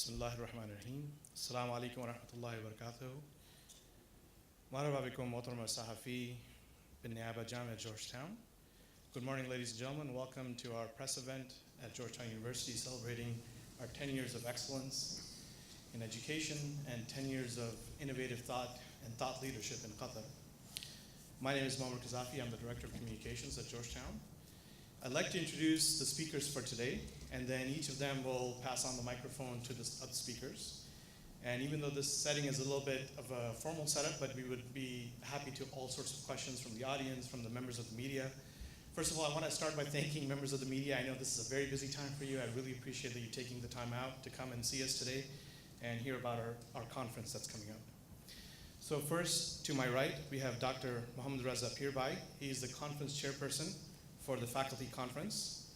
بسم الله الرحمن الرحيم السلام عليكم ورحمة الله وبركاته مرحبا بكم محترم الصحفي بالنيابة جامعة Georgetown. Good morning, ladies and gentlemen. Welcome to our press event at Georgetown University celebrating our 10 years of excellence in education and 10 years of innovative thought and thought leadership in Qatar. My name is Mohammad Qazafi. I'm the Director of Communications at Georgetown. I'd like to introduce the speakers for today, and then each of them will pass on the microphone to the other speakers. And even though this setting is a little bit of a formal setup, but we would be happy to all sorts of questions from the audience, from the members of the media. First of all, I want to start by thanking members of the media. I know this is a very busy time for you. I really appreciate that you're taking the time out to come and see us today and hear about our conference that's coming up. So first, to my right, we have Dr. Mohammad Reza Pirbhai. He's the conference chairperson for the faculty conference.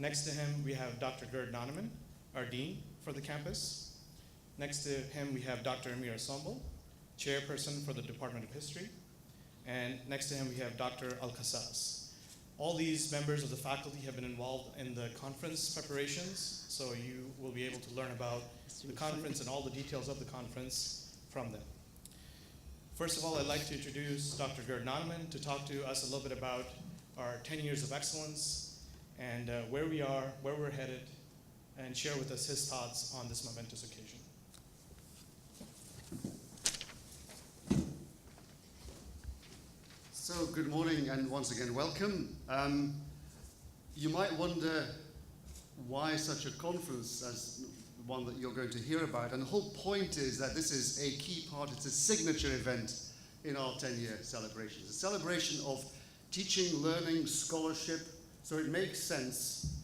Next to him, we have Dr. Gerd Naneman, our dean for the campus. Next to him, we have Dr. Amir Sombel, chairperson for the Department of History. And next to him, we have Dr. Al-Qassas. All these members of the faculty have been involved in the conference preparations, so you will be able to learn about the conference and all the details of the conference from them. First of all, I'd like to introduce Dr. Gerd Naneman to talk to us a little bit about our 10 years of excellence and where we are, where we're headed, and share with us his thoughts on this momentous occasion. So good morning and once again welcome. You might wonder why such a conference as the one that you're going to hear about, and the whole point is that this is a key part, it's a signature event in our 10-year celebration. It's a celebration of teaching, learning, scholarship, so it makes sense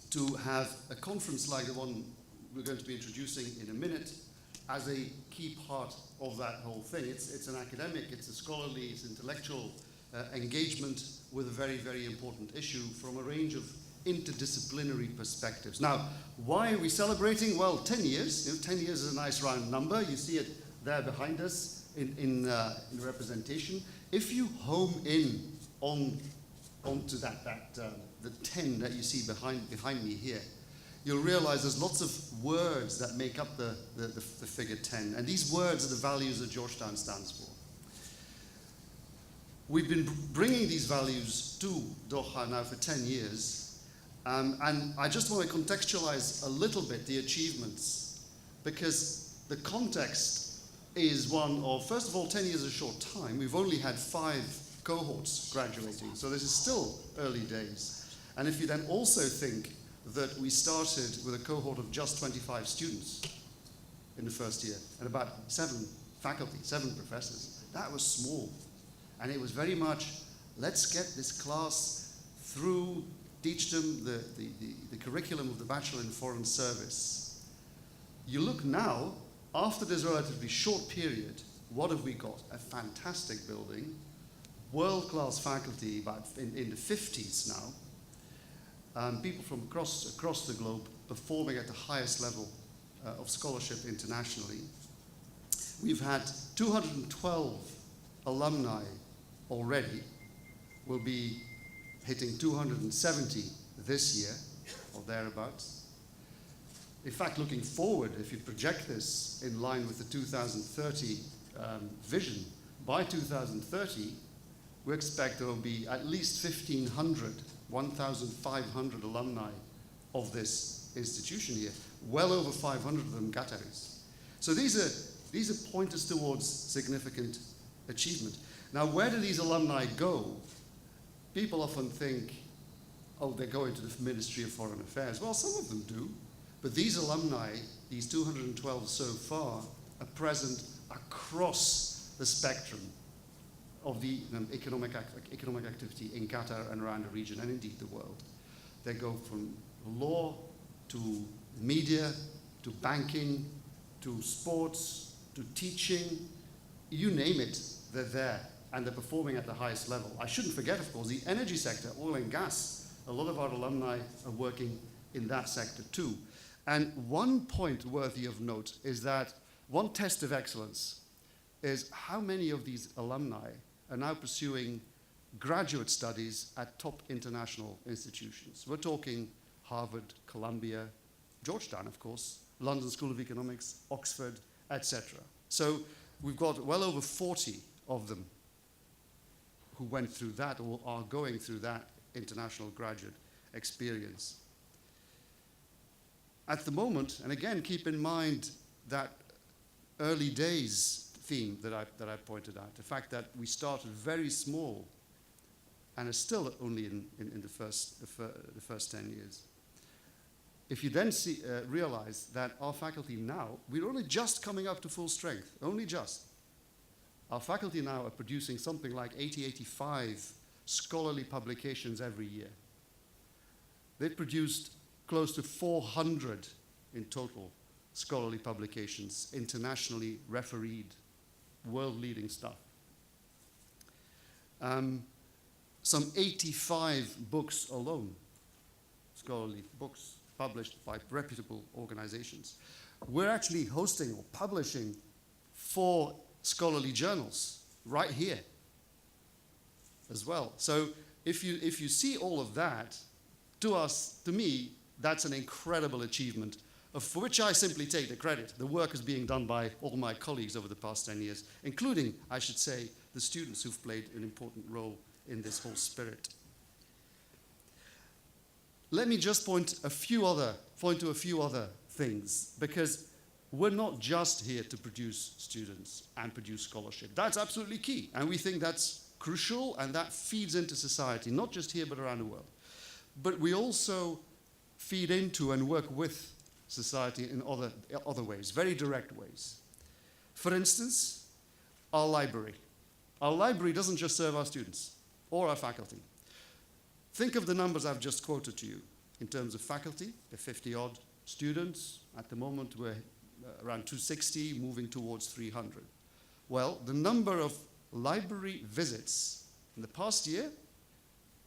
to have a conference like the one we're going to be introducing in a minute as a key part of that whole thing. It's an academic, it's a scholarly, it's intellectual engagement with a very, very important issue from a range of interdisciplinary perspectives. Now, why are we celebrating? Well, 10 years. 10 years is a nice round number. You see it there behind us in representation. If you home in onto the 10 that you see behind me here, you'll realize there's lots of words that make up the figure 10, and these words are the values that Georgetown stands for. We've been bringing these values to Doha now for 10 years, and I just want to contextualize a little bit the achievements, because the context is one of, first of all, 10 years is a short time. We've only had 5 cohorts graduating, so this is still early days. And if you then also think that we started with a cohort of just 25 students in the first year and about 7 faculty, 7 professors, that was small. And it was very much, let's get this class through, teach them the curriculum of the Bachelor in Foreign Service. You look now, after this relatively short period, what have we got? A fantastic building, world-class faculty, about in the 50s now, people from across the globe performing at the highest level of scholarship internationally. We've had 212 alumni already. We'll be hitting 270 this year, or thereabouts. In fact, looking forward, if you project this in line with the 2030 vision, by 2030, we expect there will be at least 1,500 alumni of this institution here, well over 500 of them Qataris. So these are pointers towards significant achievement. Now, where do these alumni go? People often think, oh, they're going to the Ministry of Foreign Affairs. Well, some of them do, but these alumni, these 212 so far, are present across the spectrum of the economic activity in Qatar and around the region, and indeed the world. They go from law to media to banking to sports to teaching, you name it, they're there, and they're performing at the highest level. I shouldn't forget, of course, the energy sector, oil and gas. A lot of our alumni are working in that sector too. And one point worthy of note is that one test of excellence is how many of these alumni are now pursuing graduate studies at top international institutions. We're talking Harvard, Columbia, Georgetown, of course, London School of Economics, Oxford, etc. So we've got well over 40 of them who went through that or are going through that international graduate experience. At the moment, and again, keep in mind that early days theme that I pointed out, the fact that we started very small and are still only in the first 10 years. If you then realize that our faculty now, we're only just coming up to full strength, only just. Our faculty now are producing something like 80, 85 scholarly publications every year. They've produced close to 400 in total scholarly publications, internationally refereed, world-leading stuff. Some 85 books alone, scholarly books published by reputable organizations. We're actually hosting or publishing 4 scholarly journals right here as well. So if you see all of that, to me, that's an incredible achievement, for which I simply take the credit. The work is being done by all my colleagues over the past 10 years, including, I should say, the students who've played an important role in this whole spirit. Let me just point to a few other things, because we're not just here to produce students and produce scholarship. That's absolutely key, and we think that's crucial, and that feeds into society, not just here but around the world. But we also feed into and work with society in other ways, very direct ways. For instance, our library. Our library doesn't just serve our students or our faculty. Think of the numbers I've just quoted to you in terms of faculty, the 50-odd students. At the moment, we're around 260, moving towards 300. Well, the number of library visits in the past year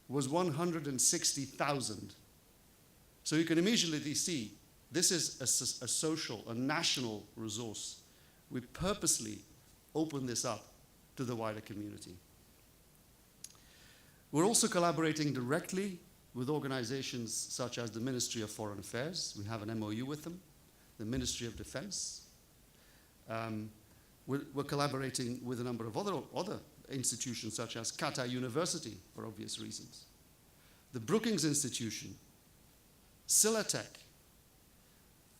was 160,000. So you can immediately see this is a social, a national resource. We purposely open this up to the wider community. We're also collaborating directly with organizations such as the Ministry of Foreign Affairs. We have an MOU with them, the Ministry of Defense. We're collaborating with a number of other institutions such as Qatar University, for obvious reasons. The Brookings Institution, Silatech,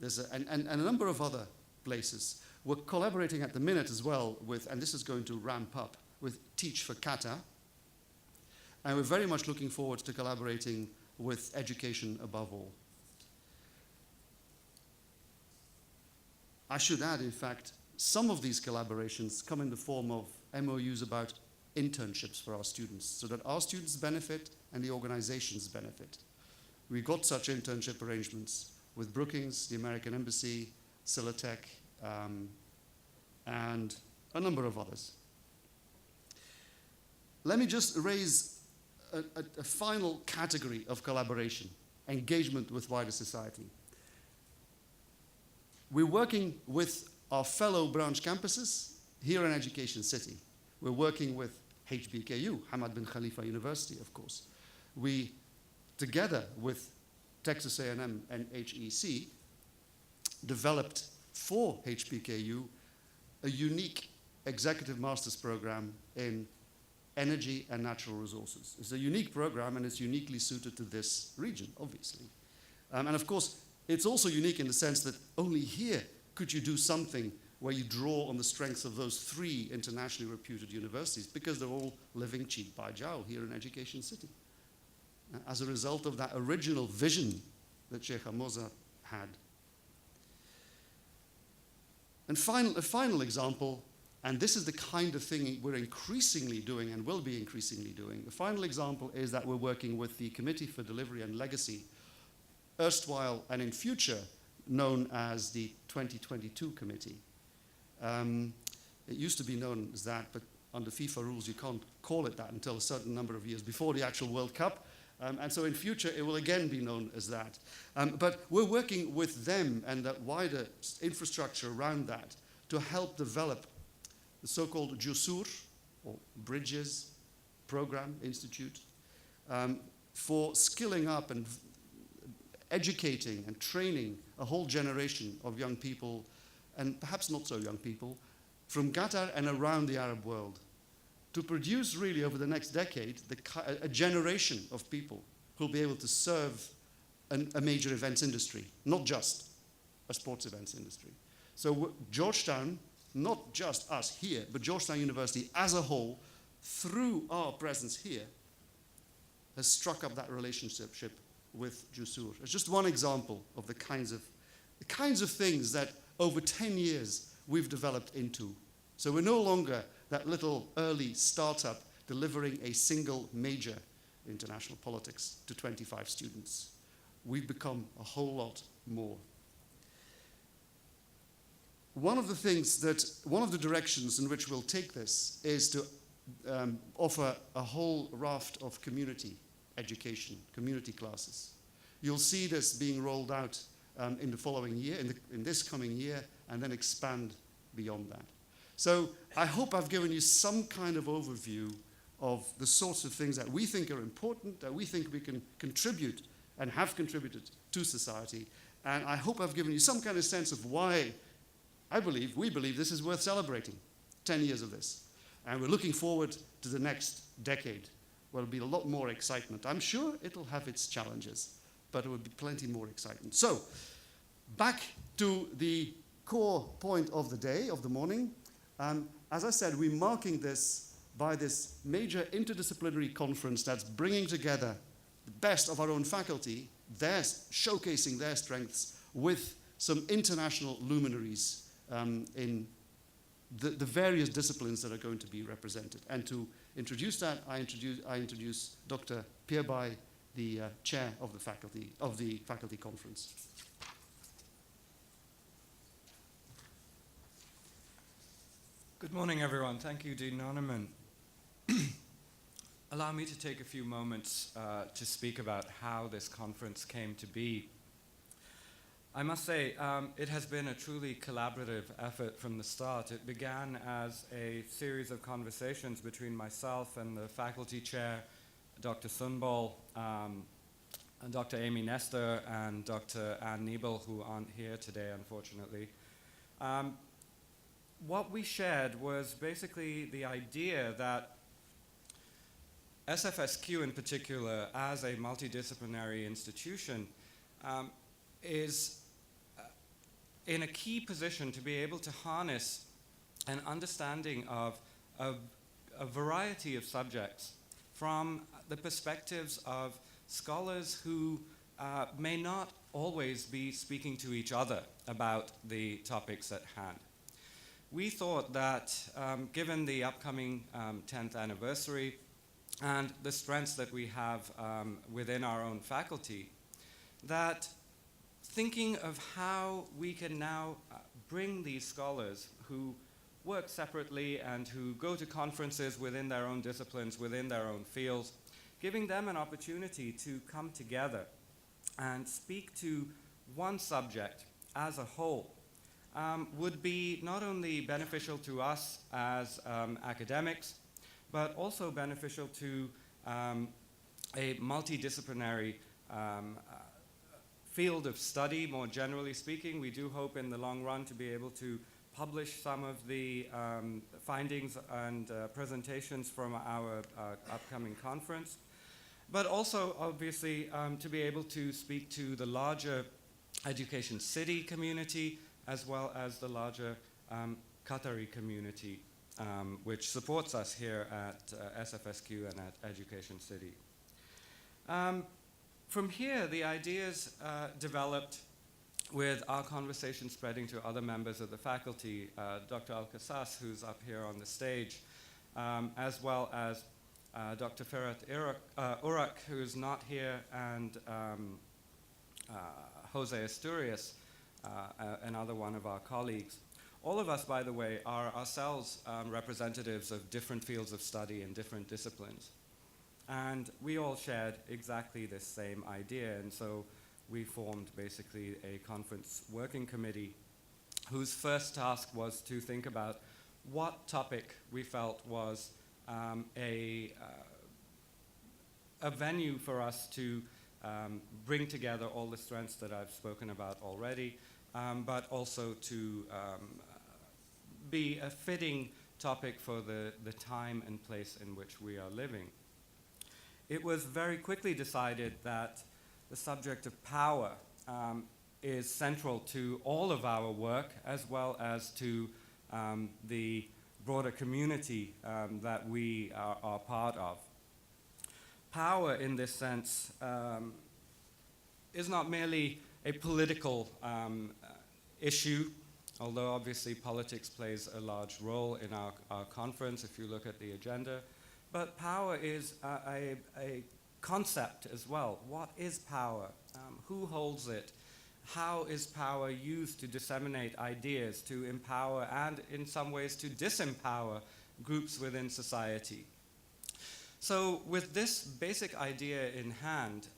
and a number of other places. We're collaborating at the minute as well with, and this is going to ramp up, with Teach for Qatar. And we're very much looking forward to collaborating with Education Above All. I should add, in fact, some of these collaborations come in the form of MOUs about internships for our students, so that our students benefit and the organizations benefit. We got such internship arrangements with Brookings, the American Embassy, Silatech, and a number of others. Let me just raise a final category of collaboration, engagement with wider society. We're working with our fellow branch campuses here in Education City. We're working with HBKU, Hamad bin Khalifa University, of course. We, together with Texas A&M and HEC, developed for HBKU a unique executive master's program in energy and natural resources. It's a unique program, and it's uniquely suited to this region, obviously. And of course, it's also unique in the sense that only here could you do something where you draw on the strengths of those 3 internationally reputed universities, because they're all living cheek by jowl here in Education City. As a result of that original vision that Sheikh Hamoza had. And a final example, and this is the kind of thing we're increasingly doing and will be increasingly doing. The final example is that we're working with the Committee for Delivery and Legacy, erstwhile and in future known as the 2022 Committee. It used to be known as that, but under FIFA rules you can't call it that until a certain number of years before the actual World Cup. And so in future, it will again be known as that. But we're working with them and that wider infrastructure around that to help develop the so-called JUSUR, or Bridges Program Institute, for skilling up and educating and training a whole generation of young people, and perhaps not so young people, from Qatar and around the Arab world, to produce really over the next decade a generation of people who will be able to serve a major events industry, not just a sports events industry. So Georgetown, not just us here, but Georgetown University as a whole, through our presence here, has struck up that relationship with Jusur. It's just one example of the kinds of things that over 10 years we've developed into. So we're no longer that little early startup delivering a single major in international politics to 25 students. We've become a whole lot more. One of the directions in which we'll take this is to offer a whole raft of community education, community classes. You'll see this being rolled out in the following year, in this coming year, and then expand beyond that. So I hope I've given you some kind of overview of the sorts of things that we think are important, that we think we can contribute and have contributed to society. And I hope I've given you some kind of sense of why we believe this is worth celebrating, 10 years of this. And we're looking forward to the next decade, where there'll be a lot more excitement. I'm sure it'll have its challenges, but it will be plenty more excitement. So, back to the core point of the day, of the morning. As I said, we're marking this by this major interdisciplinary conference that's bringing together the best of our own faculty, showcasing their strengths with some international luminaries in the various disciplines that are going to be represented. And to introduce that, I introduce Dr. Pierre Bai, the chair of the faculty conference. Good morning, everyone. Thank you, Dean Noneman. Allow me to take a few moments to speak about how this conference came to be. I must say, it has been a truly collaborative effort from the start. It began as a series of conversations between myself and the faculty chair, Dr. Sunbol, and Dr. Amy Nestor, and Dr. Ann Niebel, who aren't here today, unfortunately. What we shared was basically the idea that SFS-Q in particular, as a multidisciplinary institution, is in a key position to be able to harness an understanding of a variety of subjects from the perspectives of scholars who may not always be speaking to each other about the topics at hand. We thought that given the upcoming 10th anniversary and the strengths that we have within our own faculty, that thinking of how we can now bring these scholars who work separately and who go to conferences within their own disciplines, within their own fields, giving them an opportunity to come together and speak to one subject as a whole would be not only beneficial to us as academics, but also beneficial to a multidisciplinary field of study, more generally speaking. We do hope in the long run to be able to publish some of the findings and presentations from our upcoming conference, but also obviously to be able to speak to the larger education city community as well as the larger Qatari community, which supports us here at SFS-Q and at Education City. From here, the ideas developed with our conversation spreading to other members of the faculty, Dr. Al-Qassas, who's up here on the stage, as well as Dr. Ferhat Urak, who's not here, and Jose Asturias, another one of our colleagues. All of us, by the way, are ourselves representatives of different fields of study and different disciplines. And we all shared exactly this same idea, and so we formed basically a conference working committee whose first task was to think about what topic we felt was a venue for us to bring together all the strengths that I've spoken about already, but also to be a fitting topic for the time and place in which we are living. It was very quickly decided that the subject of power is central to all of our work, as well as to the broader community that we are part of. Power, in this sense, is not merely a political issue, although obviously politics plays a large role in our conference if you look at the agenda. But power is a concept as well. What is power? Who holds it? How is power used to disseminate ideas, to empower, and in some ways to disempower groups within society? So with this basic idea in hand,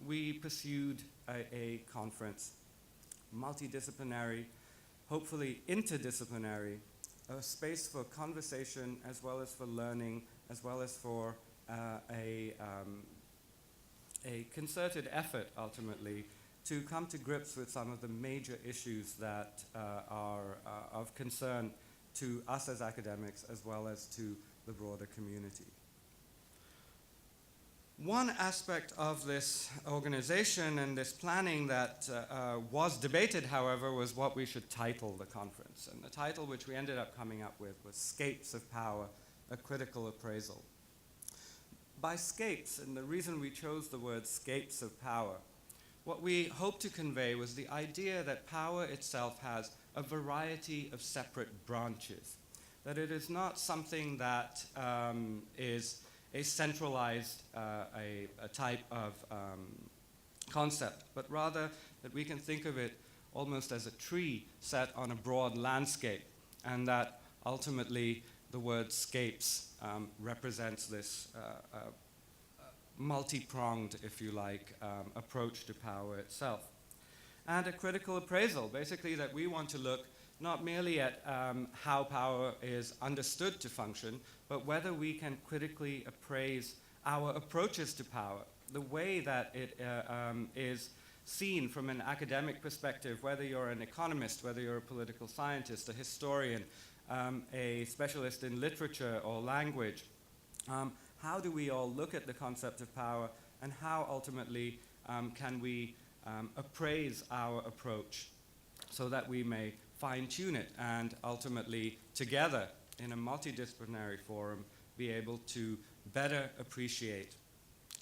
we pursued a conference, multidisciplinary, hopefully interdisciplinary, a space for conversation as well as for learning, as well as for a concerted effort, ultimately, to come to grips with some of the major issues that are of concern to us as academics, as well as to the broader community. One aspect of this organization and this planning that was debated, however, was what we should title the conference. And the title which we ended up coming up with was Scapes of Power, a Critical Appraisal. By scapes, and the reason we chose the word scapes of power, what we hoped to convey was the idea that power itself has a variety of separate branches, that it is not something that is a centralized a type of concept, but rather that we can think of it almost as a tree set on a broad landscape, and that ultimately the word scapes represents this multi-pronged, if you like, approach to power itself. And a critical appraisal, basically that we want to look not merely at how power is understood to function, but whether we can critically appraise our approaches to power, the way that it is seen from an academic perspective, whether you're an economist, whether you're a political scientist, a historian, a specialist in literature or language. How do we all look at the concept of power, and how ultimately can we appraise our approach so that we may fine-tune it and ultimately together in a multidisciplinary forum be able to better appreciate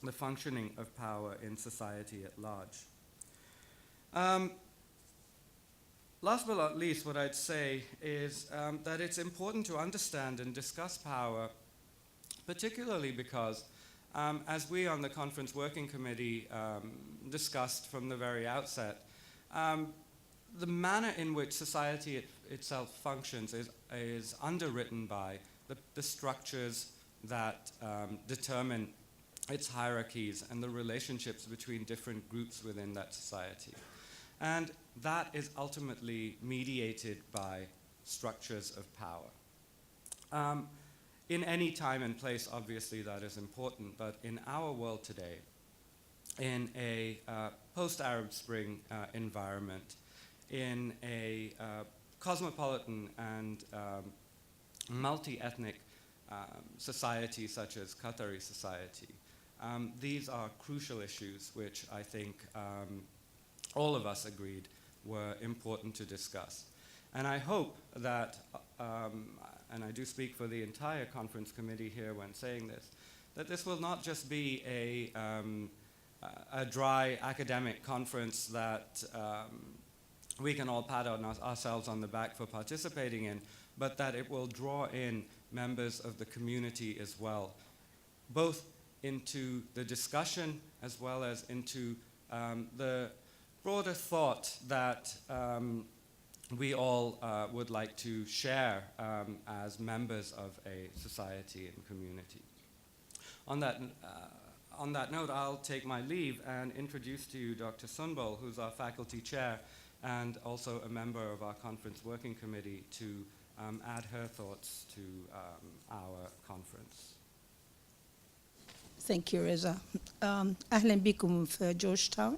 the functioning of power in society at large. Last but not least, what I'd say is that it's important to understand and discuss power, particularly because as we on the conference working committee discussed from the very outset, the manner in which society itself functions is underwritten by the structures that determine its hierarchies and the relationships between different groups within that society. And that is ultimately mediated by structures of power. In any time and place, obviously, that is important, but in our world today, in a post-Arab Spring environment, in a cosmopolitan and multi-ethnic society such as Qatari society, these are crucial issues which I think all of us agreed were important to discuss. And I hope that, and I do speak for the entire conference committee here when saying this, that this will not just be a dry academic conference that we can all pat ourselves on the back for participating in, but that it will draw in members of the community as well, both into the discussion as well as into the broader thought that we all would like to share as members of a society and community. On that note, I'll take my leave and introduce to you Dr. Sunbol, who's our faculty chair and also a member of our conference working committee, to add her thoughts to our conference. Thank you, رضا. أهلا بكم في جورج تاون.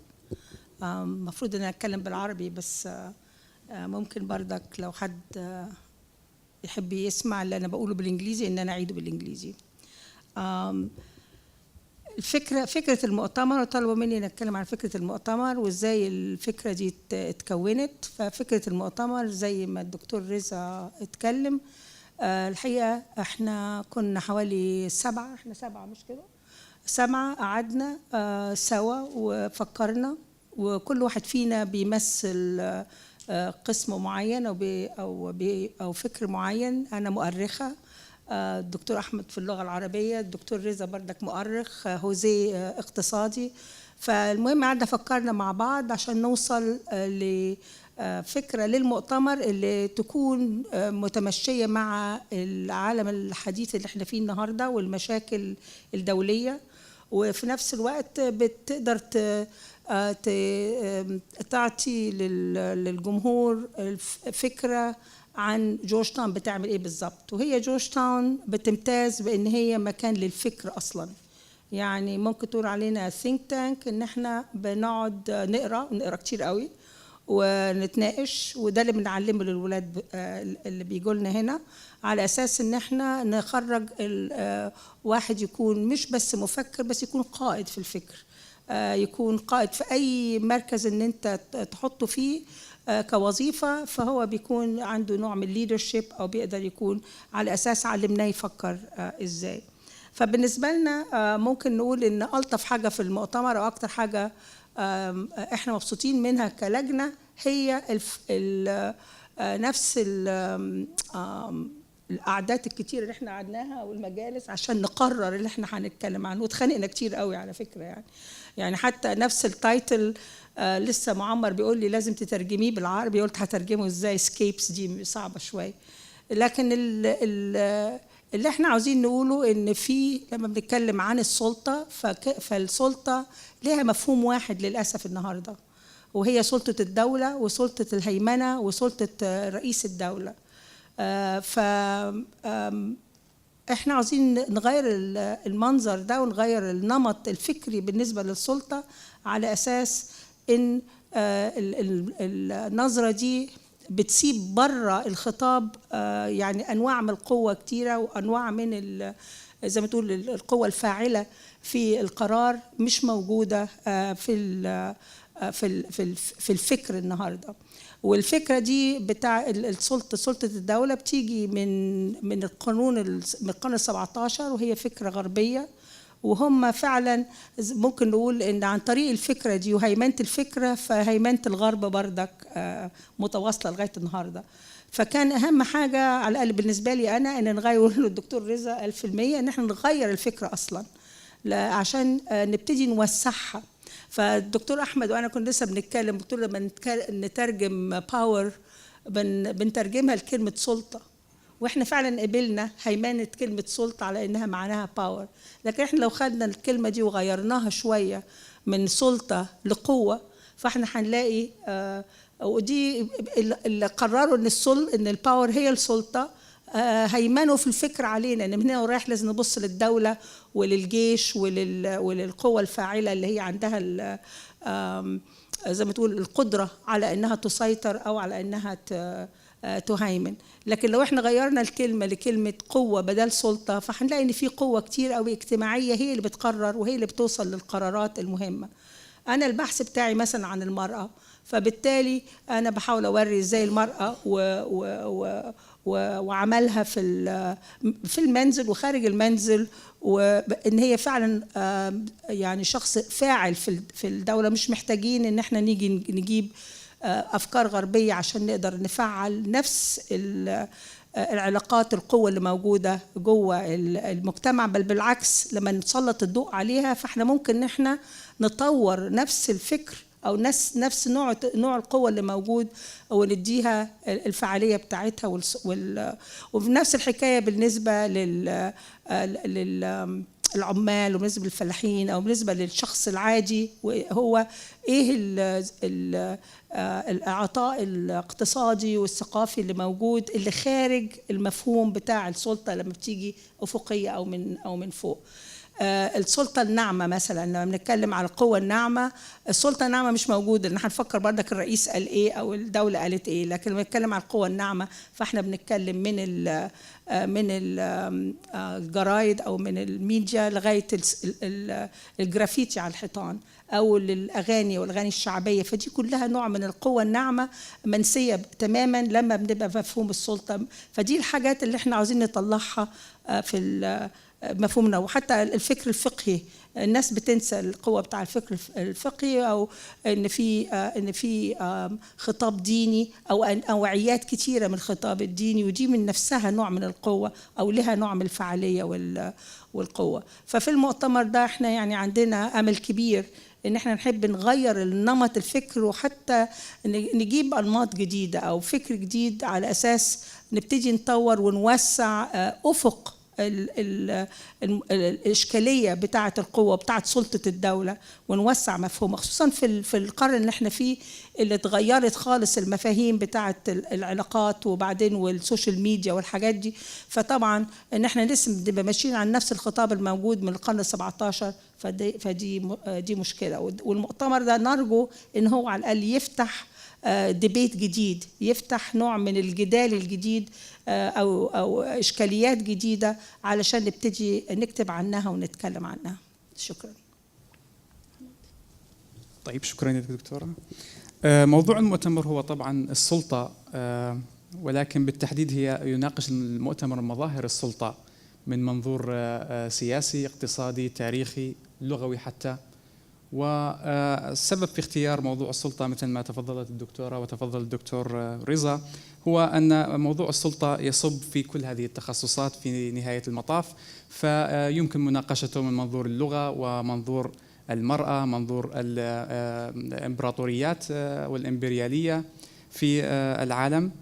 المفروض إن أنا أتكلم بالعربي، بس ممكن بردك لو حد يحب يسمع اللي أنا بقوله بالإنجليزي إن أنا أعيده بالإنجليزي. فكرة المؤتمر، وطلبوا مني أن أتكلم عن فكرة المؤتمر وإزاي الفكرة دي اتكونت. ففكرة المؤتمر زي ما الدكتور رضا اتكلم، الحقيقة احنا كنا حوالي 7، احنا 7 مش كده؟ 7 قعدنا سوا وفكرنا، وكل واحد فينا بيمثل قسم معين أو فكر معين. أنا مؤرخة، الدكتور أحمد في اللغة العربية، الدكتور رضا بردك مؤرخ، هوزي اقتصادي. فالمهم قعدنا فكرنا مع بعض عشان نوصل لفكرة للمؤتمر اللي تكون متمشية مع العالم الحديث اللي احنا فيه النهاردة والمشاكل الدولية، وفي نفس الوقت بتقدر تعطي للجمهور فكرة عن جورج تاون بتعمل ايه بالظبط. وهي جورج تاون بتمتاز بان هي مكان للفكر اصلا، يعني ممكن تقول علينا think tank، ان احنا بنقعد نقرا كتير قوي ونتناقش، وده اللي بنعلمه للولاد اللي بيجوا لنا هنا، على اساس ان احنا نخرج واحد يكون مش بس مفكر، بس يكون قائد في الفكر، يكون قائد في اي مركز ان انت تحطه فيه كوظيفة، فهو بيكون عنده نوع من الليدرشيب، أو بيقدر يكون على أساس علمناه يفكر إزاي. فبالنسبة لنا ممكن نقول إن ألطف حاجة في المؤتمر، أو أكتر حاجة إحنا مبسوطين منها كلجنة، هي نفس القعدات الكتير اللي إحنا قعدناها والمجالس عشان نقرر اللي إحنا هنتكلم عنه. واتخانقنا كتير قوي على فكرة، يعني حتى نفس التايتل لسه معمر بيقول لي لازم تترجميه بالعربي، قلت هترجمه ازاي؟ سكيبس دي صعبة شوية. لكن اللي احنا عاوزين نقوله ان في لما بنتكلم عن السلطة، فالسلطة لها مفهوم واحد للأسف النهاردة، وهي سلطة الدولة وسلطة الهيمنة وسلطة رئيس الدولة. احنا عاوزين نغير المنظر ده ونغير النمط الفكري بالنسبة للسلطة، على أساس إن النظرة دي بتسيب برا الخطاب يعني أنواع من القوة كتيرة، وأنواع من زي ما تقول القوة الفاعلة في القرار مش موجودة في الفكر النهاردة. والفكرة دي بتاع سلطة الدولة بتيجي من القانون 17، وهي فكرة غربية، وهم فعلا ممكن نقول ان عن طريق الفكرة دي وهيمنة الفكرة، فهيمنة الغرب بردك متواصلة لغاية النهاردة. فكان اهم حاجة على الأقل بالنسبة لي أنا ان نغير، الدكتور رضا 1000%، ان احنا نغير الفكرة أصلا عشان نبتدي نوسعها. فالدكتور أحمد وأنا كنا لسه بنتكلم، دكتور لما نترجم باور بنترجمها لكلمة سلطة، واحنا فعلا قبلنا هيمنة كلمة سلطة على انها معناها باور. لكن احنا لو خدنا الكلمة دي وغيرناها شوية من سلطة لقوة، فاحنا هنلاقي ودي اللي قرروا ان الباور هي السلطة، هيمنوا في الفكر علينا ان من هنا ورايح لازم نبص للدولة وللجيش وللقوة الفاعلة اللي هي عندها زي ما تقول القدرة على انها تسيطر او على انها تهيمن. لكن لو احنا غيرنا الكلمة لكلمة قوة بدل سلطة، فهنلاقي ان في قوة كتير قوي اجتماعية هي اللي بتقرر وهي اللي بتوصل للقرارات المهمة. انا البحث بتاعي مثلا عن المرأة، فبالتالي انا بحاول اوري ازاي المرأة وعملها في المنزل وخارج المنزل، وان هي فعلا يعني شخص فاعل في الدولة. مش محتاجين ان احنا نيجي نجيب أفكار غربية عشان نقدر نفعل نفس العلاقات القوة اللي موجودة جوه المجتمع، بل بالعكس لما نسلط الضوء عليها فاحنا ممكن نحن نطور نفس الفكر أو نفس نوع القوة اللي موجود، ونديها الفعالية بتاعتها. وبنفس الحكاية بالنسبة للعمال، وبالنسبة للفلاحين، أو بالنسبة للشخص العادي، هو إيه العطاء الاقتصادي والثقافي اللي موجود اللي خارج المفهوم بتاع السلطة لما بتيجي أفقية أو من فوق. السلطة الناعمة مثلا، لما بنتكلم على القوة الناعمة، السلطة الناعمة مش موجودة، ان هنفكر بردك الرئيس قال ايه او الدولة قالت ايه، لكن لما بنتكلم على القوة الناعمة فاحنا بنتكلم من الجرايد او من الميديا لغاية الجرافيتي على الحيطان او الاغاني والاغاني الشعبية، فدي كلها نوع من القوة الناعمة منسية تماما لما بنبقى مفهوم السلطة. فدي الحاجات اللي احنا عاوزين نطلعها في مفهومنا. وحتى الفكر الفقهي، الناس بتنسى القوة بتاع الفكر الفقهي، او ان في خطاب ديني او نوعيات كتيرة من الخطاب الديني، ودي من نفسها نوع من القوة او لها نوع من الفعالية والقوة. ففي المؤتمر ده احنا يعني عندنا امل كبير ان احنا نحب نغير النمط الفكر، وحتى نجيب انماط جديدة او فكر جديد على اساس نبتدي نطور ونوسع افق الإشكالية بتاعة القوة بتاعة سلطة الدولة، ونوسع مفهومها، خصوصا في القرن اللي احنا فيه اللي اتغيرت خالص المفاهيم بتاعة العلاقات وبعدين والسوشيال ميديا والحاجات دي. فطبعا ان احنا نبقى ماشيين على نفس الخطاب الموجود من القرن ال17، فدي مشكلة. والمؤتمر ده نرجو ان هو على الأقل يفتح ديبيت جديد، يفتح نوع من الجدال الجديد أو إشكاليات جديدة علشان نبتدي نكتب عنها ونتكلم عنها. شكرا. طيب شكرا لك دكتورة. موضوع المؤتمر هو طبعا السلطة، ولكن بالتحديد هي يناقش المؤتمر مظاهر السلطة من منظور سياسي، اقتصادي، تاريخي، لغوي حتى. والسبب في اختيار موضوع السلطة مثل ما تفضلت الدكتورة وتفضل الدكتور رضا هو أن موضوع السلطة يصب في كل هذه التخصصات في نهاية المطاف، فيمكن مناقشته من منظور اللغة ومنظور المرأة، منظور الإمبراطوريات والإمبريالية في العالم.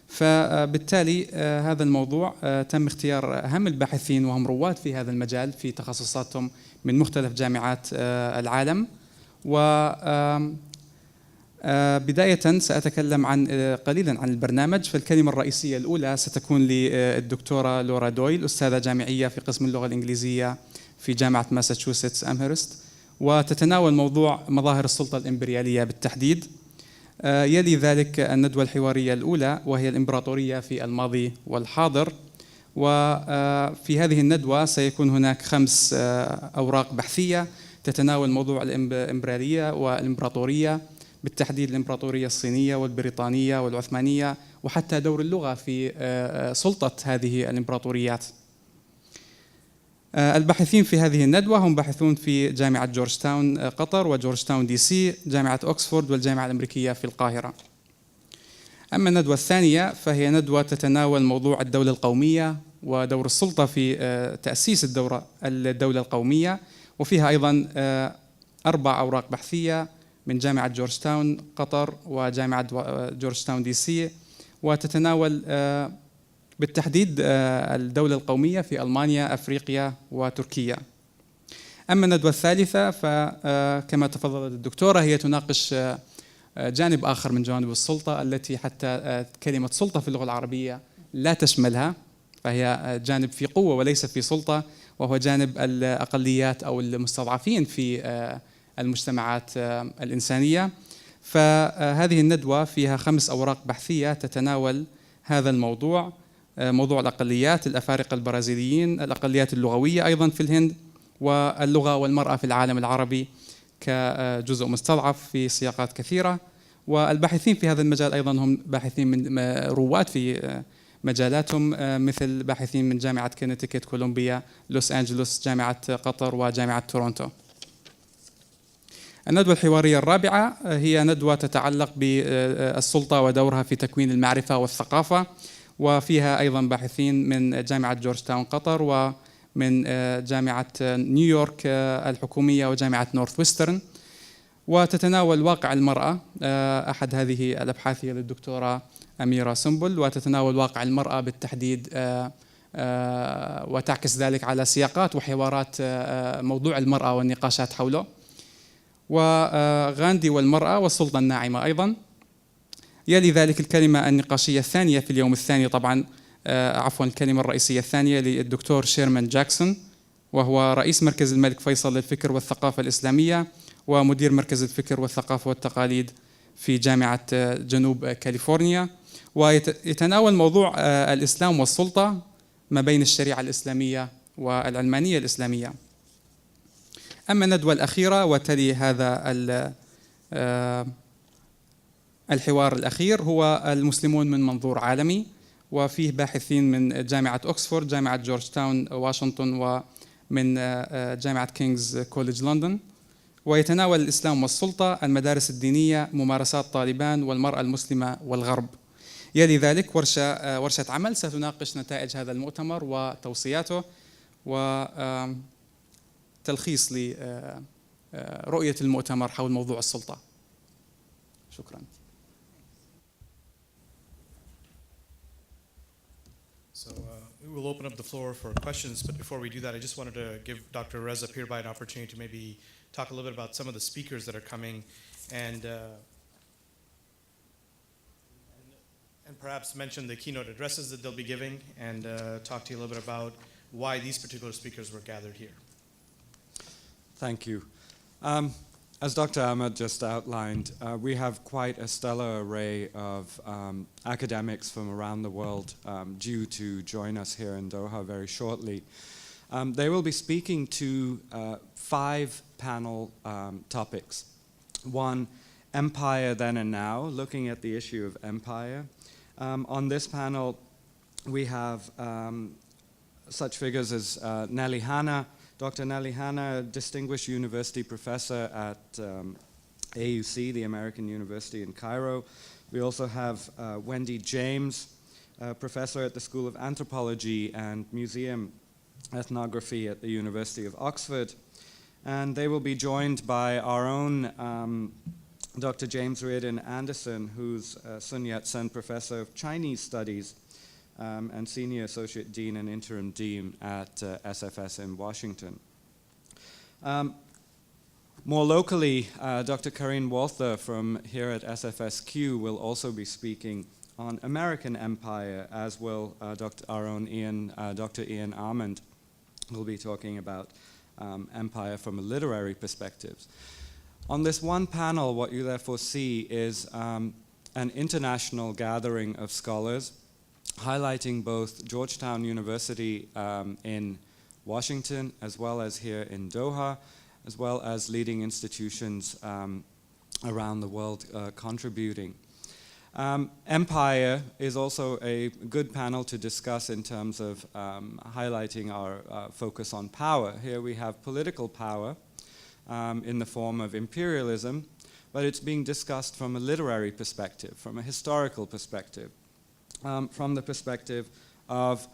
فبالتالي هذا الموضوع تم اختيار أهم الباحثين وهم رواد في هذا المجال في تخصصاتهم من مختلف جامعات العالم. وبداية سأتكلم قليلا عن البرنامج. فالكلمة الرئيسية الأولى ستكون للدكتورة لورا دويل، أستاذة جامعية في قسم اللغة الإنجليزية في جامعة ماساتشوستس أمهرست، وتتناول موضوع مظاهر السلطة الإمبريالية بالتحديد. يلي ذلك الندوة الحوارية الأولى وهي الإمبراطورية في الماضي والحاضر. وفي هذه الندوة سيكون هناك 5 أوراق بحثية تتناول موضوع الإمبرالية والإمبراطورية، بالتحديد الإمبراطورية الصينية والبريطانية والعثمانية، وحتى دور اللغة في سلطة هذه الإمبراطوريات. الباحثين في هذه الندوة هم باحثون في جامعة جورجتاون قطر وجورجتاون دي سي، جامعة أكسفورد والجامعة الأمريكية في القاهرة. أما الندوة الثانية فهي ندوة تتناول موضوع الدولة القومية ودور السلطة في تأسيس الدولة القومية، وفيها أيضا 4 أوراق بحثية من جامعة جورجتاون قطر وجامعة جورجتاون دي سي، وتتناول بالتحديد الدولة القومية في ألمانيا، أفريقيا وتركيا. أما الندوة الثالثة فكما تفضلت الدكتورة هي تناقش جانب آخر من جوانب السلطة التي حتى كلمة سلطة في اللغة العربية لا تشملها، فهي جانب في قوة وليس في سلطة، وهو جانب الأقليات أو المستضعفين في المجتمعات الإنسانية. فهذه الندوة فيها 5 أوراق بحثية تتناول هذا الموضوع، موضوع الأقليات، الأفارقة البرازيليين، الأقليات اللغوية أيضا في الهند، واللغة والمرأة في العالم العربي كجزء مستضعف في سياقات كثيرة. والباحثين في هذا المجال أيضا هم باحثين من رواد في مجالاتهم، مثل باحثين من جامعة كونتيكت، كولومبيا، لوس أنجلوس، جامعة قطر وجامعة تورونتو. الندوة الحوارية الرابعة هي ندوة تتعلق بالسلطة ودورها في تكوين المعرفة والثقافة، وفيها أيضا باحثين من جامعة جورجتاون قطر ومن جامعة نيويورك الحكومية وجامعة نورث ويسترن. وتتناول واقع المرأة، أحد هذه الأبحاث هي للدكتورة أميرة سنبل، وتتناول واقع المرأة بالتحديد وتعكس ذلك على سياقات وحوارات موضوع المرأة والنقاشات حوله. وغاندي والمرأة والسلطة الناعمة أيضا. يلي ذلك الكلمة النقاشية الثانية في اليوم الثاني، طبعا الكلمة الرئيسية الثانية للدكتور شيرمان جاكسون وهو رئيس مركز الملك فيصل للفكر والثقافة الإسلامية ومدير مركز الفكر والثقافة والتقاليد في جامعة جنوب كاليفورنيا، ويتناول موضوع الإسلام والسلطة ما بين الشريعة الإسلامية والعلمانية الإسلامية. أما الندوة الأخيرة وتلي هذا الحوار الأخير هو المسلمون من منظور عالمي، وفيه باحثين من جامعة أكسفورد، جامعة جورج واشنطن، ومن جامعة كينغز كوليدج لندن، ويتناول الإسلام والسلطة، المدارس الدينية، ممارسات طالبان، والمرأة المسلمة والغرب. يلي ذلك ورشة عمل ستناقش نتائج هذا المؤتمر وتوصياته وتلخيص لرؤية المؤتمر حول موضوع السلطة. شكرا. So we will open up the floor for questions, but before we do that, I just wanted to give Dr. Reza Pirbhai an opportunity to maybe talk a little bit about some of the speakers that are coming and perhaps mention the keynote addresses that they'll be giving and talk to you a little bit about why these particular speakers were gathered here. Thank you. As Dr. Ahmed just outlined, we have quite a stellar array of academics from around the world due to join us here in Doha very shortly. They will be speaking to 5 panel topics. 1, Empire Then and Now, looking at the issue of empire. On this panel, we have such figures as Nelly Hanna, Dr. Nelly Hanna, distinguished university professor at AUC, the American University in Cairo. We also have Wendy James, professor at the School of Anthropology and Museum Ethnography at the University of Oxford. And they will be joined by our own Dr. James Reardon Anderson, who's Sun Yat-sen Professor of Chinese Studies and Senior Associate Dean and Interim Dean at SFS in Washington. More locally, Dr. Karine Walther from here at SFS-Q will also be speaking on American empire, as will our own Dr. Ian Armand will be talking about empire from a literary perspective. On this one panel, what you therefore see is an international gathering of scholars highlighting both Georgetown University in Washington, as well as here in Doha, as well as leading institutions around the world contributing. Empire is also a good panel to discuss in terms of highlighting our focus on power. Here we have political power in the form of imperialism, but it's being discussed from a literary perspective, from a historical perspective. From the perspective of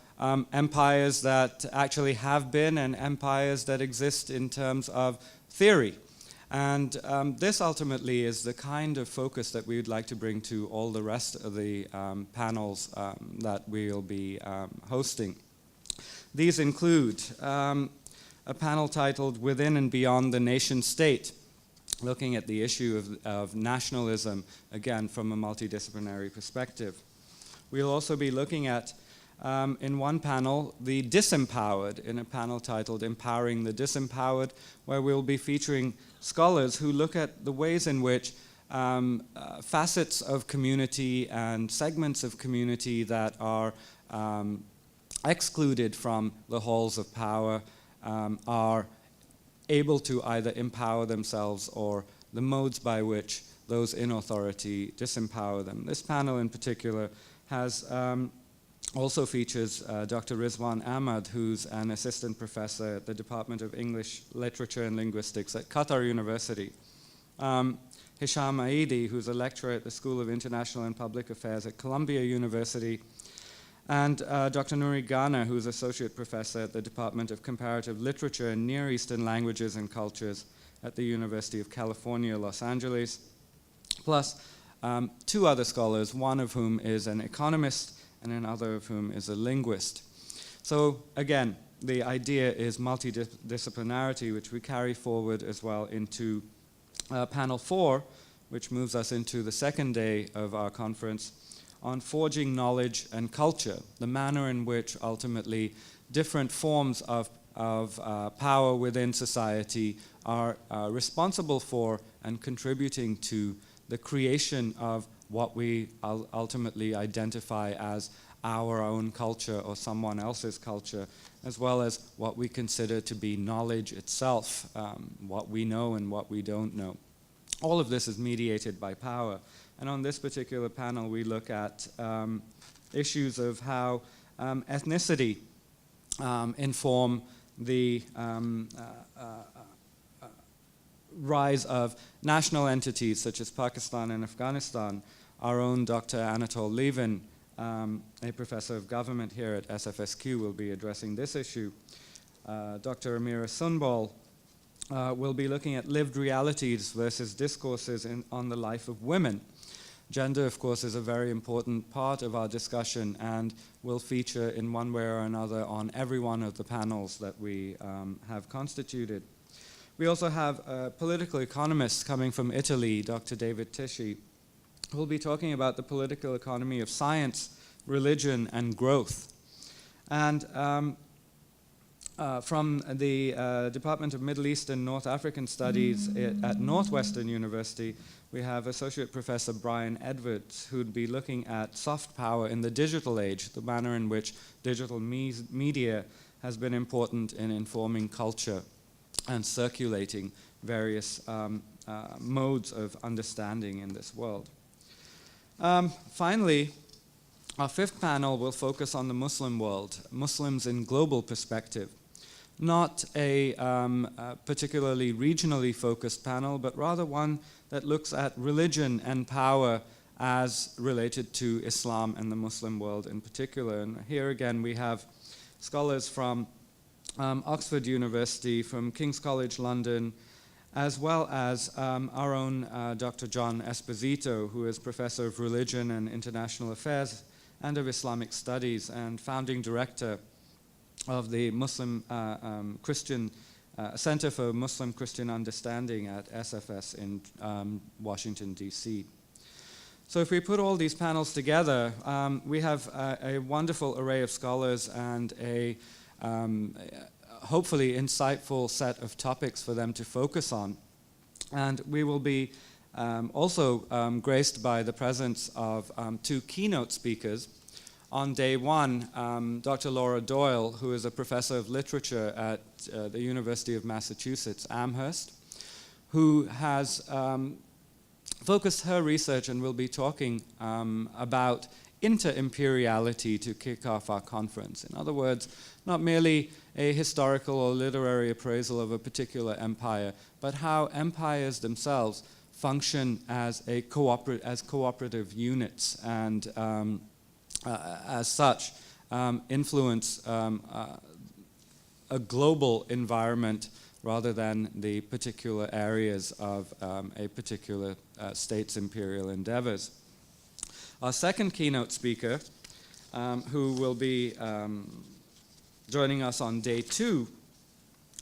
empires that actually have been and empires that exist in terms of theory. And this ultimately is the kind of focus that we would like to bring to all the rest of the panels that we'll be hosting. These include a panel titled Within and Beyond the Nation State, looking at the issue of nationalism, again, from a multidisciplinary perspective. We'll also be looking at, in one panel, the disempowered, in a panel titled Empowering the Disempowered, where we'll be featuring scholars who look at the ways in which facets of community and segments of community that are excluded from the halls of power are able to either empower themselves or the modes by which those in authority disempower them. This panel in particular has also features Dr. Rizwan Ahmad, who's an assistant professor at the Department of English Literature and Linguistics at Qatar University. Hisham Aidi, who's a lecturer at the School of International and Public Affairs at Columbia University. And Dr. Nuri Ghana, who's associate professor at the Department of Comparative Literature and Near Eastern Languages and Cultures at the University of California, Los Angeles. Plus 2 other scholars, one of whom is an economist and another of whom is a linguist. So again, the idea is multidisciplinarity, which we carry forward as well into panel 4, which moves us into the second day of our conference, on forging knowledge and culture, the manner in which ultimately different forms of of power within society are responsible for and contributing to the creation of what we ultimately identify as our own culture or someone else's culture, as well as what we consider to be knowledge itself, what we know and what we don't know. All of this is mediated by power. And on this particular panel, we look at issues of how ethnicity inform the rise of national entities such as Pakistan and Afghanistan. Our own Dr. Anatol Levin, a professor of government here at SFS-Q, will be addressing this issue. Dr. Amira Sunbal will be looking at lived realities versus discourses on the life of women. Gender, of course, is a very important part of our discussion and will feature in one way or another on every one of the panels that we have constituted. We also have a political economist coming from Italy, Dr. David Tisci, who will be talking about the political economy of science, religion, and growth. And from the Department of Middle East and North African Studies at Northwestern University, we have Associate Professor Brian Edwards, who'd be looking at soft power in the digital age, the manner in which digital media has been important in informing culture and circulating various modes of understanding in this world. Finally, our fifth panel will focus on the Muslim world, Muslims in global perspective. Not a particularly regionally focused panel, but rather one that looks at religion and power as related to Islam and the Muslim world in particular. And here again we have scholars from Oxford University, from King's College London, as well as our own Dr. John Esposito, who is Professor of Religion and International Affairs and of Islamic Studies and founding director of the Muslim Christian Center for Muslim Christian Understanding at SFS in Washington, D.C. So if we put all these panels together, we have a wonderful array of scholars and a hopefully insightful set of topics for them to focus on. And we will be also graced by the presence of two keynote speakers. On day one, Dr. Laura Doyle, who is a professor of literature at the University of Massachusetts, Amherst, who has focused her research and will be talking about inter-imperiality to kick off our conference. In other words, not merely a historical or literary appraisal of a particular empire, but how empires themselves function as cooperative units and as such influence a global environment rather than the particular areas of a particular state's imperial endeavors. Our second keynote speaker, who will be joining us on day two,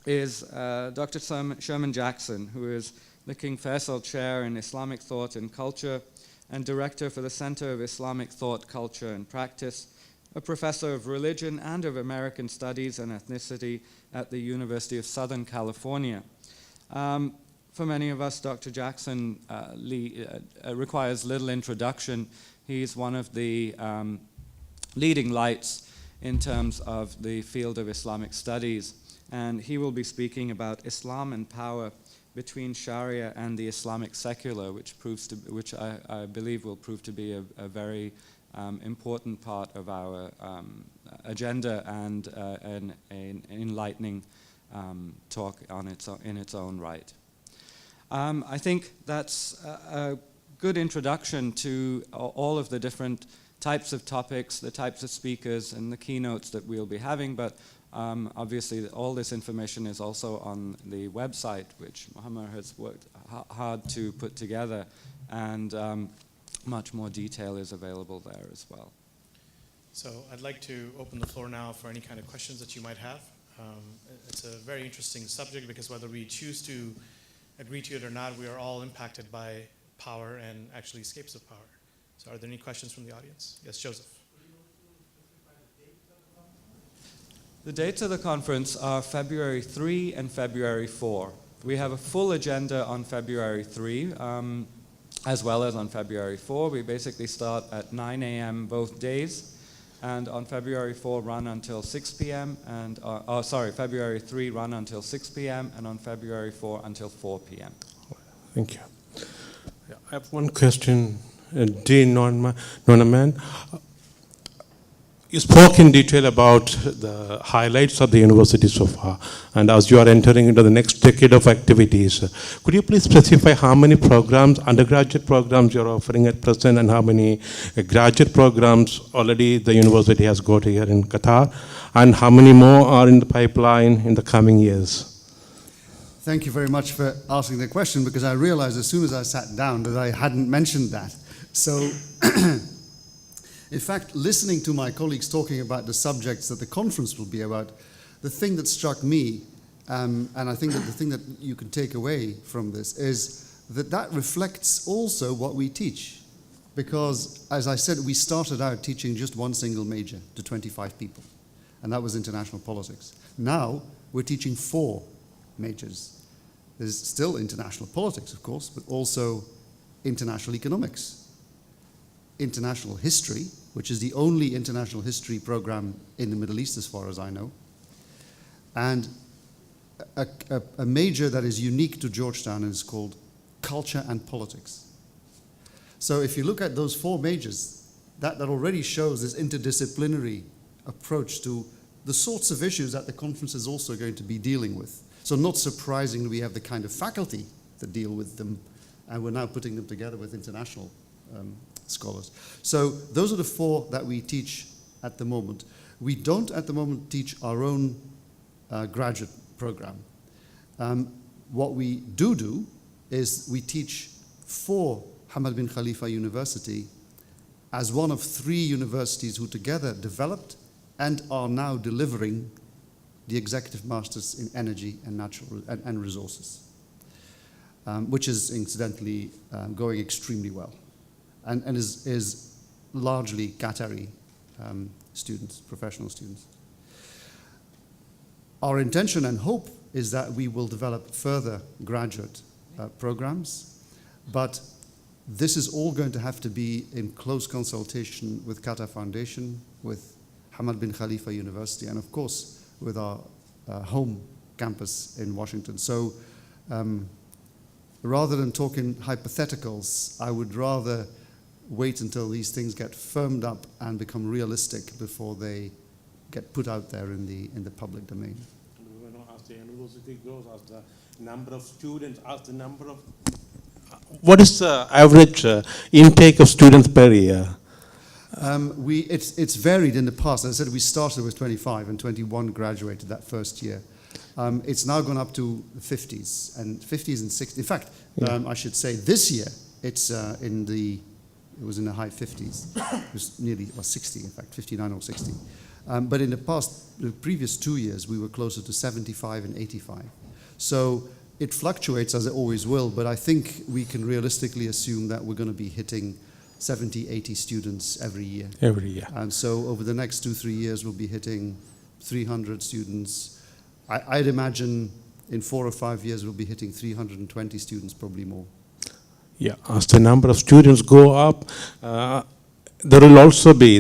is Dr. Sherman Jackson, who is the King Faisal Chair in Islamic Thought and Culture and Director for the Center of Islamic Thought, Culture and Practice, a Professor of Religion and of American Studies and Ethnicity at the University of Southern California. For many of us, Dr. Jackson requires little introduction. He's one of the leading lights in terms of the field of Islamic studies, and he will be speaking about Islam and power between Sharia and the Islamic secular, which I believe will prove to be a very important part of our agenda and an enlightening talk in its own right. I think that's a good introduction to all of the different types of topics, the types of speakers, and the keynotes that we'll be having, but obviously all this information is also on the website, which Muhammad has worked hard to put together, and much more detail is available there as well. So I'd like to open the floor now for any kind of questions that you might have. It's a very interesting subject because whether we choose to agree to it or not, we are all impacted by power and actually scapes of power. So are there any questions from the audience? Yes, Joseph. The dates of the conference are February 3 and February 4. We have a full agenda on February 3, as well as on February 4. We basically start at 9 a.m. both days, and on February 4 run until 6 p.m. and February 3 run until 6 p.m. and on February 4 until 4 p.m. Thank you. Yeah, I have one question, Dean Nonaman. You spoke in detail about the highlights of the university so far, and as you are entering into the next decade of activities, could you please specify how many programs, undergraduate programs you're offering at present, and how many graduate programs already the university has got here in Qatar, and how many more are in the pipeline in the coming years? Thank you very much for asking the question, because I realized as soon as I sat down that I hadn't mentioned that. So, in fact, listening to my colleagues talking about the subjects that the conference will be about, the thing that struck me, and I think that the thing that you can take away from this is that that reflects also what we teach. Because, as I said, we started out teaching just one single major to 25 people, and that was international politics. Now, we're teaching 4 majors. There's still international politics, of course, but also international economics, international history, which is the only international history program in the Middle East as far as I know, and a major that is unique to Georgetown is called culture and politics. So if you look at those 4 majors, that already shows this interdisciplinary approach to the sorts of issues that the conference is also going to be dealing with. So not surprisingly, we have the kind of faculty that deal with them, and we're now putting them together with international scholars. So those are the 4 that we teach at the moment. We don't at the moment teach our own graduate program. What we do is we teach for Hamad bin Khalifa University as one of 3 universities who together developed and are now delivering the Executive Masters in Energy and Natural and Resources, which is incidentally going extremely well. And is largely Qatari students, professional students. Our intention and hope is that we will develop further graduate programs, but this is all going to have to be in close consultation with Qatar Foundation, with Hamad bin Khalifa University, and of course with our home campus in Washington. So rather than talking hypotheticals, I would rather wait until these things get firmed up and become realistic before they get put out there in the public domain. As the university grows, as the number of students, as the number of... What is the average intake of students per year? It's varied in the past. As I said, we started with 25 and 21 graduated that first year. It's now gone up to the 50s and 60s. In fact, I should say this year it's it was in the high 50s. It was nearly 60, in fact, 59 or 60. But in the previous 2 years, we were closer to 75 and 85. So it fluctuates as it always will, but I think we can realistically assume that we're going to be hitting 70, 80 students every year. Every year. And so over the next 2-3 years, we'll be hitting 300 students. I'd imagine in 4 or 5 years, we'll be hitting 320 students, probably more. Yeah, as the number of students go up, they will also be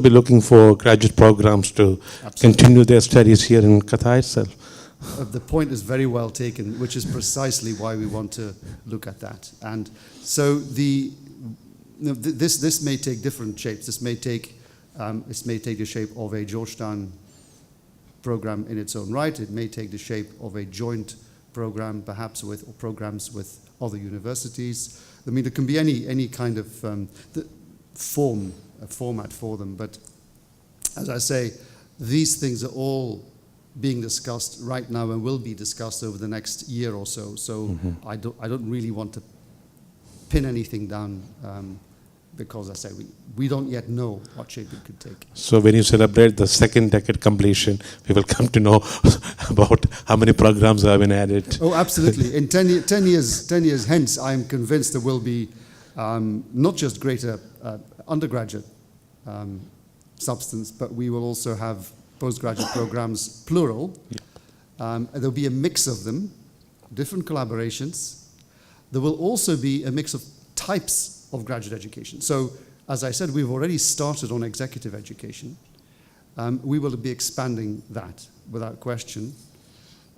looking for graduate programs to continue their studies here in Qatar itself. The point is very well taken, which is precisely why we want to look at that. And so this may take different shapes. This may take the shape of a Georgetown program in its own right. It may take the shape of a joint program, perhaps with or programs with other universities. I mean, there can be any kind of format for them. But as I say, these things are all being discussed right now and will be discussed over the next year or so. So I don't really want to pin anything down because, as I say, we don't yet know what shape it could take. So when you celebrate the second decade completion, we will come to know about how many programs have been added. Oh, absolutely. In 10 years hence, I'm convinced there will be not just greater undergraduate substance, but we will also have postgraduate programs, plural. There'll be a mix of them, different collaborations. There will also be a mix of types of graduate education. So, as I said, we've already started on executive education. We will be expanding that without question.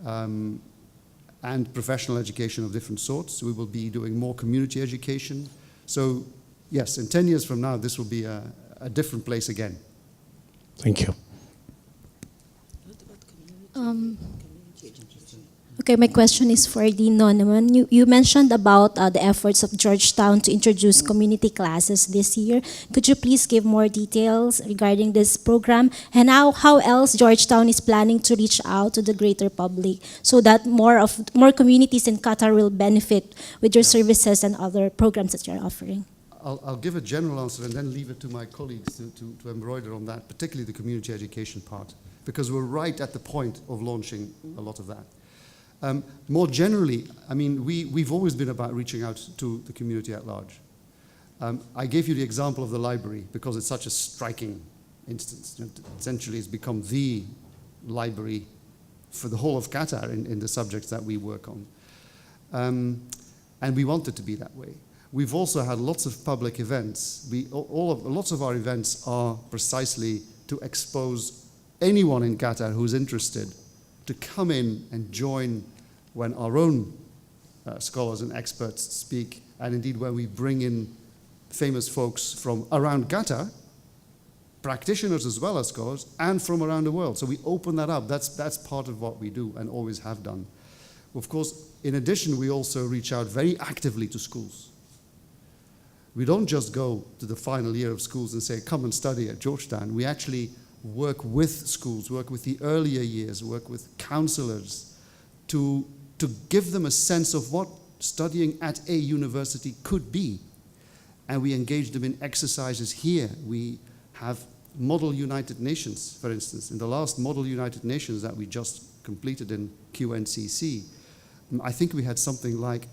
And professional education of different sorts. We will be doing more community education. So, yes, in 10 years from now, this will be a different place again. Thank you. Okay, my question is for Dean Noneman. You mentioned about the efforts of Georgetown to introduce community classes this year. Could you please give more details regarding this program and how else Georgetown is planning to reach out to the greater public so that more communities in Qatar will benefit with your services and other programs that you're offering? I'll give a general answer and then leave it to my colleagues to embroider on that, particularly the community education part, because we're right at the point of launching a lot of that. More generally, I mean, we've always been about reaching out to the community at large. I gave you the example of the library because it's such a striking instance. Essentially, it's become the library for the whole of Qatar in the subjects that we work on. And we want it to be that way. We've also had lots of public events. Lots of our events are precisely to expose anyone in Qatar who's interested to come in and join when our own scholars and experts speak, and indeed when we bring in famous folks from around Qatar, practitioners as well as scholars, and from around the world. So we open that up. That's part of what we do and always have done. Of course, in addition, we also reach out very actively to schools. We don't just go to the final year of schools and say, come and study at Georgetown. We actually work with schools, work with the earlier years, work with counselors to give them a sense of what studying at a university could be. And we engage them in exercises here. We have Model United Nations, for instance. In the last Model United Nations that we just completed in QNCC, I think we had something like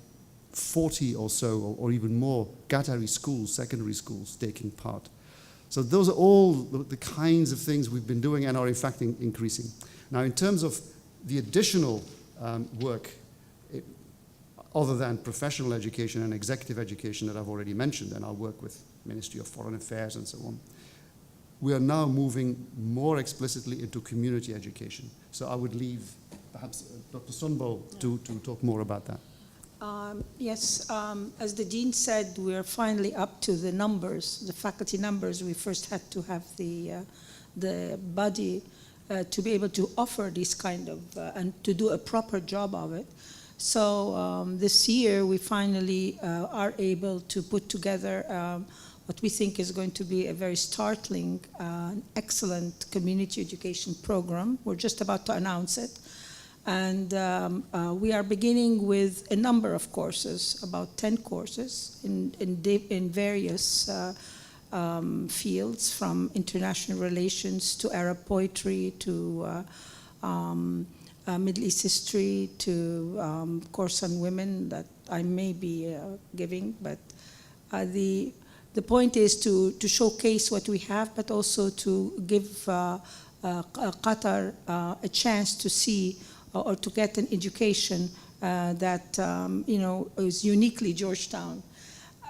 40 or so, or even more, Qatari schools, secondary schools, taking part. So those are all the kinds of things we've been doing and are in fact increasing. Now in terms of the additional work, other than professional education and executive education that I've already mentioned, and I'll work with Ministry of Foreign Affairs and so on, we are now moving more explicitly into community education. So I would leave perhaps Dr. Sunbo to talk more about that. Yes, as the Dean said, we're finally up to the numbers, the faculty numbers. We first had to have the body to be able to offer this kind of, and to do a proper job of it. So this year we finally are able to put together what we think is going to be a very startling, excellent community education program. We're just about to announce it. And we are beginning with a number of courses, about 10 courses in various fields, from international relations to Arab poetry to Middle East history to course on women that I may be giving. But the point is to showcase what we have, but also to give Qatar a chance to see or to get an education that is uniquely Georgetown.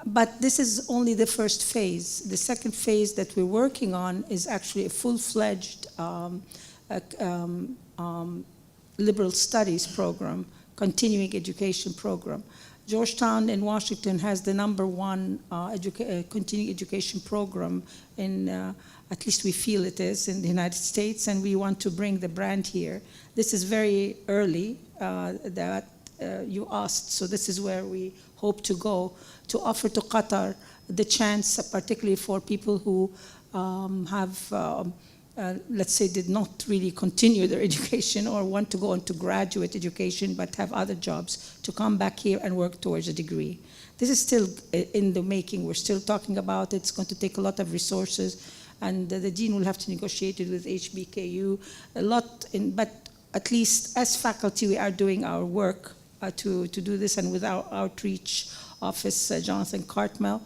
But this is only the first phase. The second phase that we're working on is actually a full-fledged liberal studies program, continuing education program. Georgetown in Washington has the #1 continuing education program in, at least we feel it is, in the United States, and we want to bring the brand here. This is very early that you asked, so this is where we hope to go, to offer to Qatar the chance, particularly for people who have, let's say, did not really continue their education or want to go on to graduate education but have other jobs, to come back here and work towards a degree. This is still in the making. We're still talking about it. It's going to take a lot of resources, and the dean will have to negotiate it with HBKU a lot. But at least as faculty, we are doing our work to do this, and with our outreach office, Jonathan Cartmel,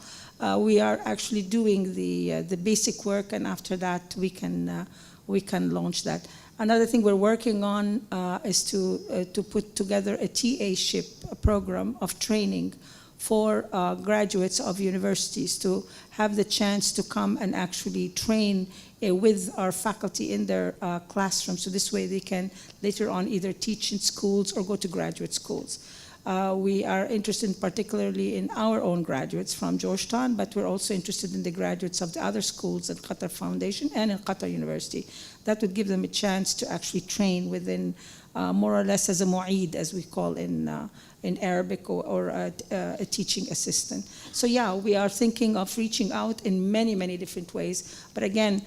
we are actually doing the basic work, and after that we can we can launch that. Another thing we're working on is to put together a TA-ship program of training for graduates of universities to have the chance to come and actually train with our faculty in their classrooms. So this way they can later on either teach in schools or go to graduate schools. We are interested particularly in our own graduates from Georgetown, but we're also interested in the graduates of the other schools at Qatar Foundation and in Qatar University. That would give them a chance to actually train within more or less as a mu'eed, as we call in Arabic, or a teaching assistant. So yeah, we are thinking of reaching out in many, many different ways. But again,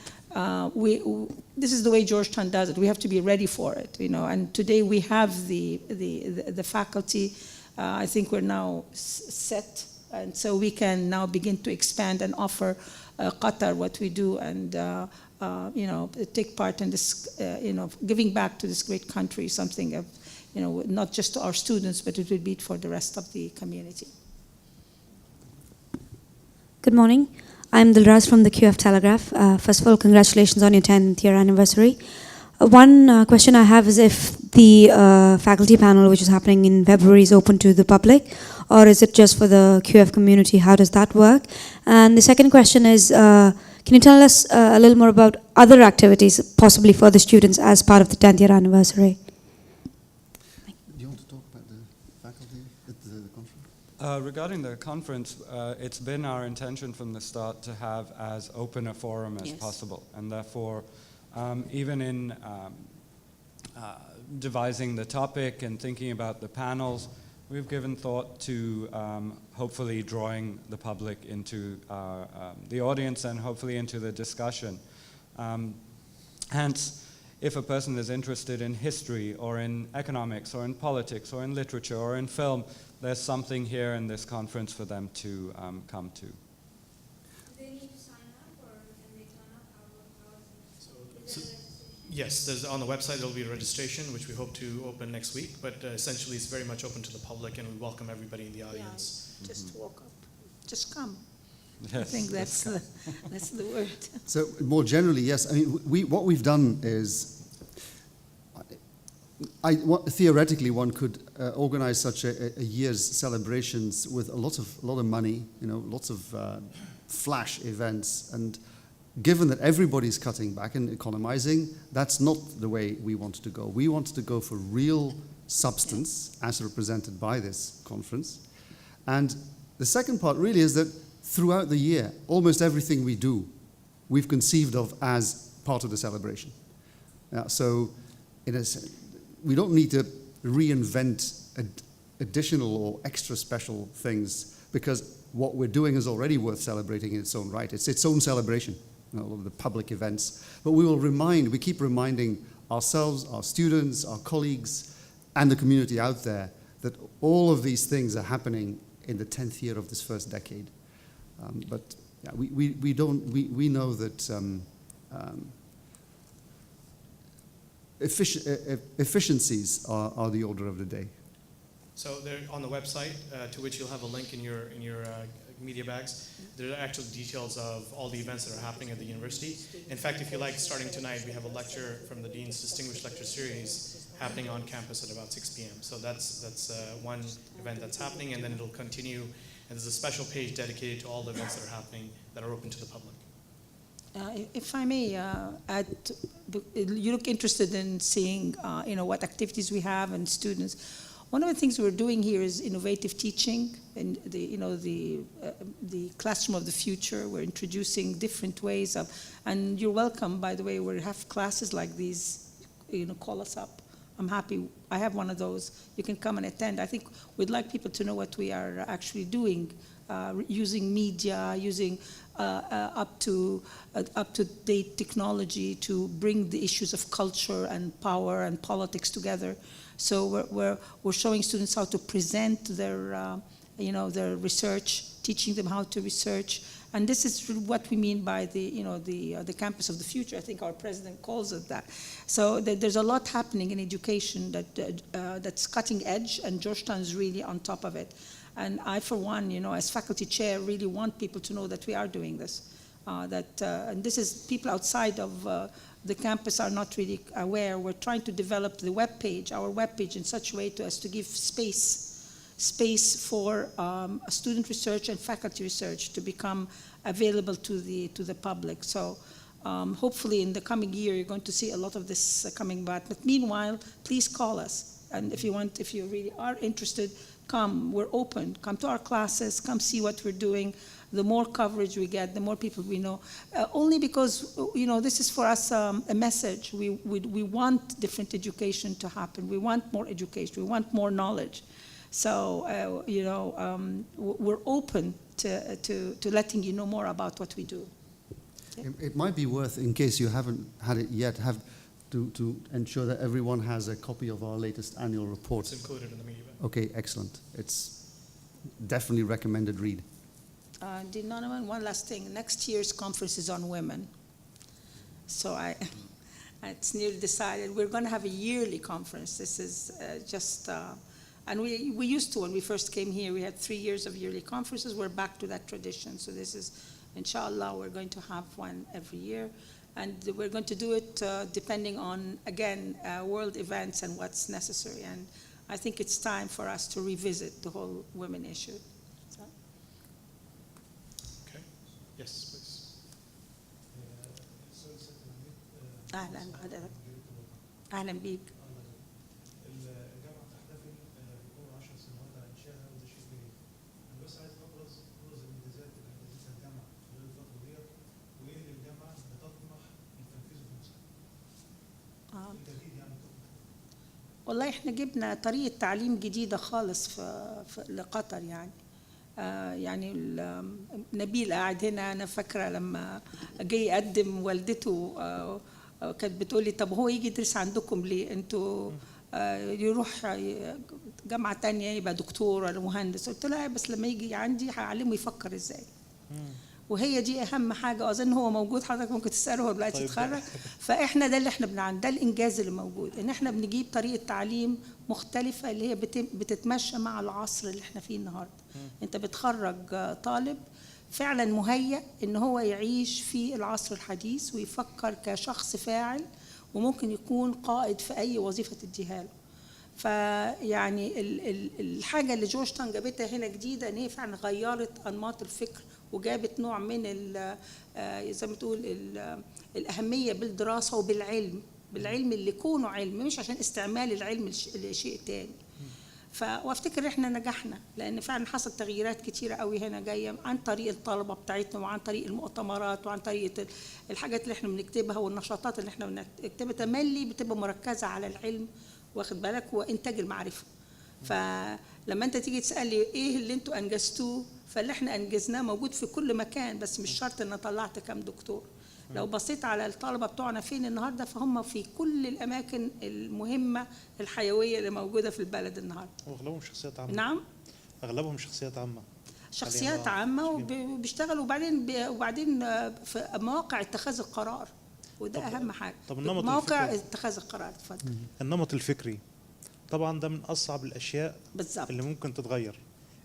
this is the way Georgetown does it. We have to be ready for it, you know. And today we have the faculty. I think we're now set, and so we can now begin to expand and offer Qatar what we do, and you know, take part in this, you know, giving back to this great country, something of, you know, not just to our students, but it will be for the rest of the community. Good morning. I'm Dilraz from the QF Telegraph. First of all, congratulations on your 10th year anniversary. One question I have is if the faculty panel, which is happening in February, is open to the public, or is it just for the QF community? How does that work? And the second question is, can you tell us a little more about other activities, possibly for the students, as part of the 10th year anniversary? Do you want to talk about the faculty at the conference? Regarding the conference, it's been our intention from the start to have as open a forum as possible, and therefore, even in devising the topic and thinking about the panels, we've given thought to hopefully drawing the public into the audience and hopefully into the discussion. Hence, if a person is interested in history or in economics or in politics or in literature or in film, there's something here in this conference for them to come to. Do they need to sign up, or can they sign up? Yes, there's, on the website there will be a registration, which we hope to open next week, but essentially it's very much open to the public, and we welcome everybody in the audience. Yeah, just walk up, just come. Yes, I think that's the word. So more generally, yes. I mean, what we've done is, theoretically, one could organize such a year's celebrations with a lot of money, you know, lots of flash events, and given that everybody's cutting back and economizing, that's not the way we want to go. We want to go for real substance, as represented by this conference. And the second part really is that throughout the year, almost everything we do, we've conceived of as part of the celebration. So we don't need to reinvent additional or extra special things, because what we're doing is already worth celebrating in its own right. It's its own celebration, you know, all of the public events. But we keep reminding ourselves, our students, our colleagues, and the community out there that all of these things are happening in the 10th year of this first decade. But yeah, we know that efficiencies are the order of the day. So there on the website, to which you'll have a link in your media bags, there are actual details of all the events that are happening at the university. In fact, if you like, starting tonight, we have a lecture from the Dean's Distinguished Lecture Series happening on campus at about 6 p.m. So that's one event that's happening, and then it'll continue. And there's a special page dedicated to all the events that are happening that are open to the public. If I may add, you look interested in seeing, what activities we have and students. One of the things we're doing here is innovative teaching, and the classroom of the future. We're introducing different ways of, and you're welcome, by the way. We have classes like these. Call us up. I'm happy. I have one of those. You can come and attend. I think we'd like people to know what we are actually doing, using media, using up-to-date technology to bring the issues of culture and power and politics together. So we're showing students how to present their their research, teaching them how to research. And this is what we mean by the campus of the future. I think our president calls it that. So there's a lot happening in education that's cutting edge, and Georgetown is really on top of it. And I, for one, as faculty chair, really want people to know that we are doing this. And this is people outside of the campus are not really aware. We're trying to develop the web page, our web page, in such a way as to give space for student research and faculty research to become available to the public. So hopefully in the coming year you're going to see a lot of this coming back. But meanwhile, please call us. And if you really are interested, come. We're open. Come to our classes. Come see what we're doing. The more coverage we get, the more people we know. Only because, this is for us a message. We want different education to happen. We want more education. We want more knowledge. So, we're open to letting you know more about what we do. It might be worth, in case you haven't had it yet, to ensure that everyone has a copy of our latest annual report. It's included in the media. Okay, excellent. It's definitely recommended read. Dean Noneman, one last thing. Next year's conference is on women. So it's nearly decided. We're going to have a yearly conference. This is and we used to, when we first came here, we had 3 years of yearly conferences. We're back to that tradition. So this is, inshallah, we're going to have one every year. And we're going to do it depending on, again, world events and what's necessary. And I think it's time for us to revisit the whole women issue. So. Okay. Yes, please. أهلا بحضرتك. أهلا بيك. الجامعة تحتفل بمرور 10 سنوات على إنشائها وده شيء جيد. أنا بس عايز أبرز الميزات اللي أنجزتها الجامعة خلال الفترة ديت وإيه اللي الجامعة بتطمح لتنفيذه في المستقبل. الجديد يعني تطمح. والله إحنا جبنا طريقة تعليم جديدة خالص في لقطر يعني. يعني نبيل قاعد هنا، أنا فاكرة لما جاي يقدم والدته كانت بتقول لي طب هو يجي يدرس عندكم ليه؟ أنتوا يروح جامعة تانية يبقى دكتور ولا مهندس. قلت له بس لما يجي عندي هعلمه يفكر إزاي. وهي دي أهم حاجة. أظن هو موجود، حضرتك ممكن تسأله هو دلوقتي يتخرج. فإحنا ده اللي إحنا بنعمل، ده الإنجاز اللي موجود، إن إحنا بنجيب طريقة تعليم مختلفة اللي هي بتتمشى مع العصر اللي إحنا فيه النهاردة. أنت بتخرج طالب فعلا مهيأ إن هو يعيش في العصر الحديث ويفكر كشخص فاعل وممكن يكون قائد في أي وظيفة تديها له. فيعني الحاجة اللي جورجتاون جابتها هنا جديدة إن هي فعلا غيرت أنماط الفكر وجابت نوع من زي ما تقول الأهمية بالدراسة وبالعلم، بالعلم اللي يكونه علم مش عشان استعمال العلم لشيء تاني. وافتكر احنا نجحنا لان فعلا حصل تغييرات كتيره قوي هنا جايه عن طريق الطلبه بتاعتنا وعن طريق المؤتمرات وعن طريق الحاجات اللي احنا بنكتبها والنشاطات اللي احنا بنكتبها تملي بتبقى مركزه على العلم، واخد بالك، وانتاج المعرفه. فلما انت تيجي تسالي ايه اللي انتوا انجزتوه، فاللي احنا انجزناه موجود في كل مكان، بس مش شرط ان طلعت كام دكتور. لو بصيت على الطلبه بتوعنا فين النهارده فهم في كل الاماكن المهمه الحيويه اللي موجوده في البلد النهارده. واغلبهم شخصيات عامه. نعم، اغلبهم شخصيات عامه. شخصيات عامه وبيشتغلوا وبعدين في مواقع اتخاذ القرار، وده اهم حاجه. طب النمط مواقع اتخاذ القرار. اتفضل. النمط الفكري طبعا ده من اصعب الاشياء بالزبط. اللي ممكن تتغير.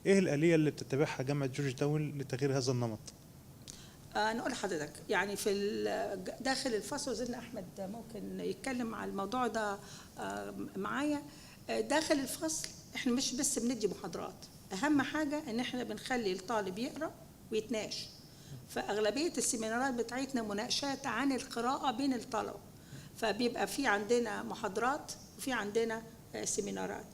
ايه الآلية اللي بتتبعها جامعة جورج تاون لتغيير هذا النمط؟ أنا أقول لحضرتك يعني في داخل الفصل، وزيرنا أحمد ممكن يتكلم على الموضوع ده معايا. داخل الفصل إحنا مش بس بندي محاضرات، أهم حاجة إن إحنا بنخلي الطالب يقرأ ويتناقش. فأغلبية السيمينارات بتاعتنا مناقشات عن القراءة بين الطلبة، فبيبقى في عندنا محاضرات وفي عندنا سيمينارات.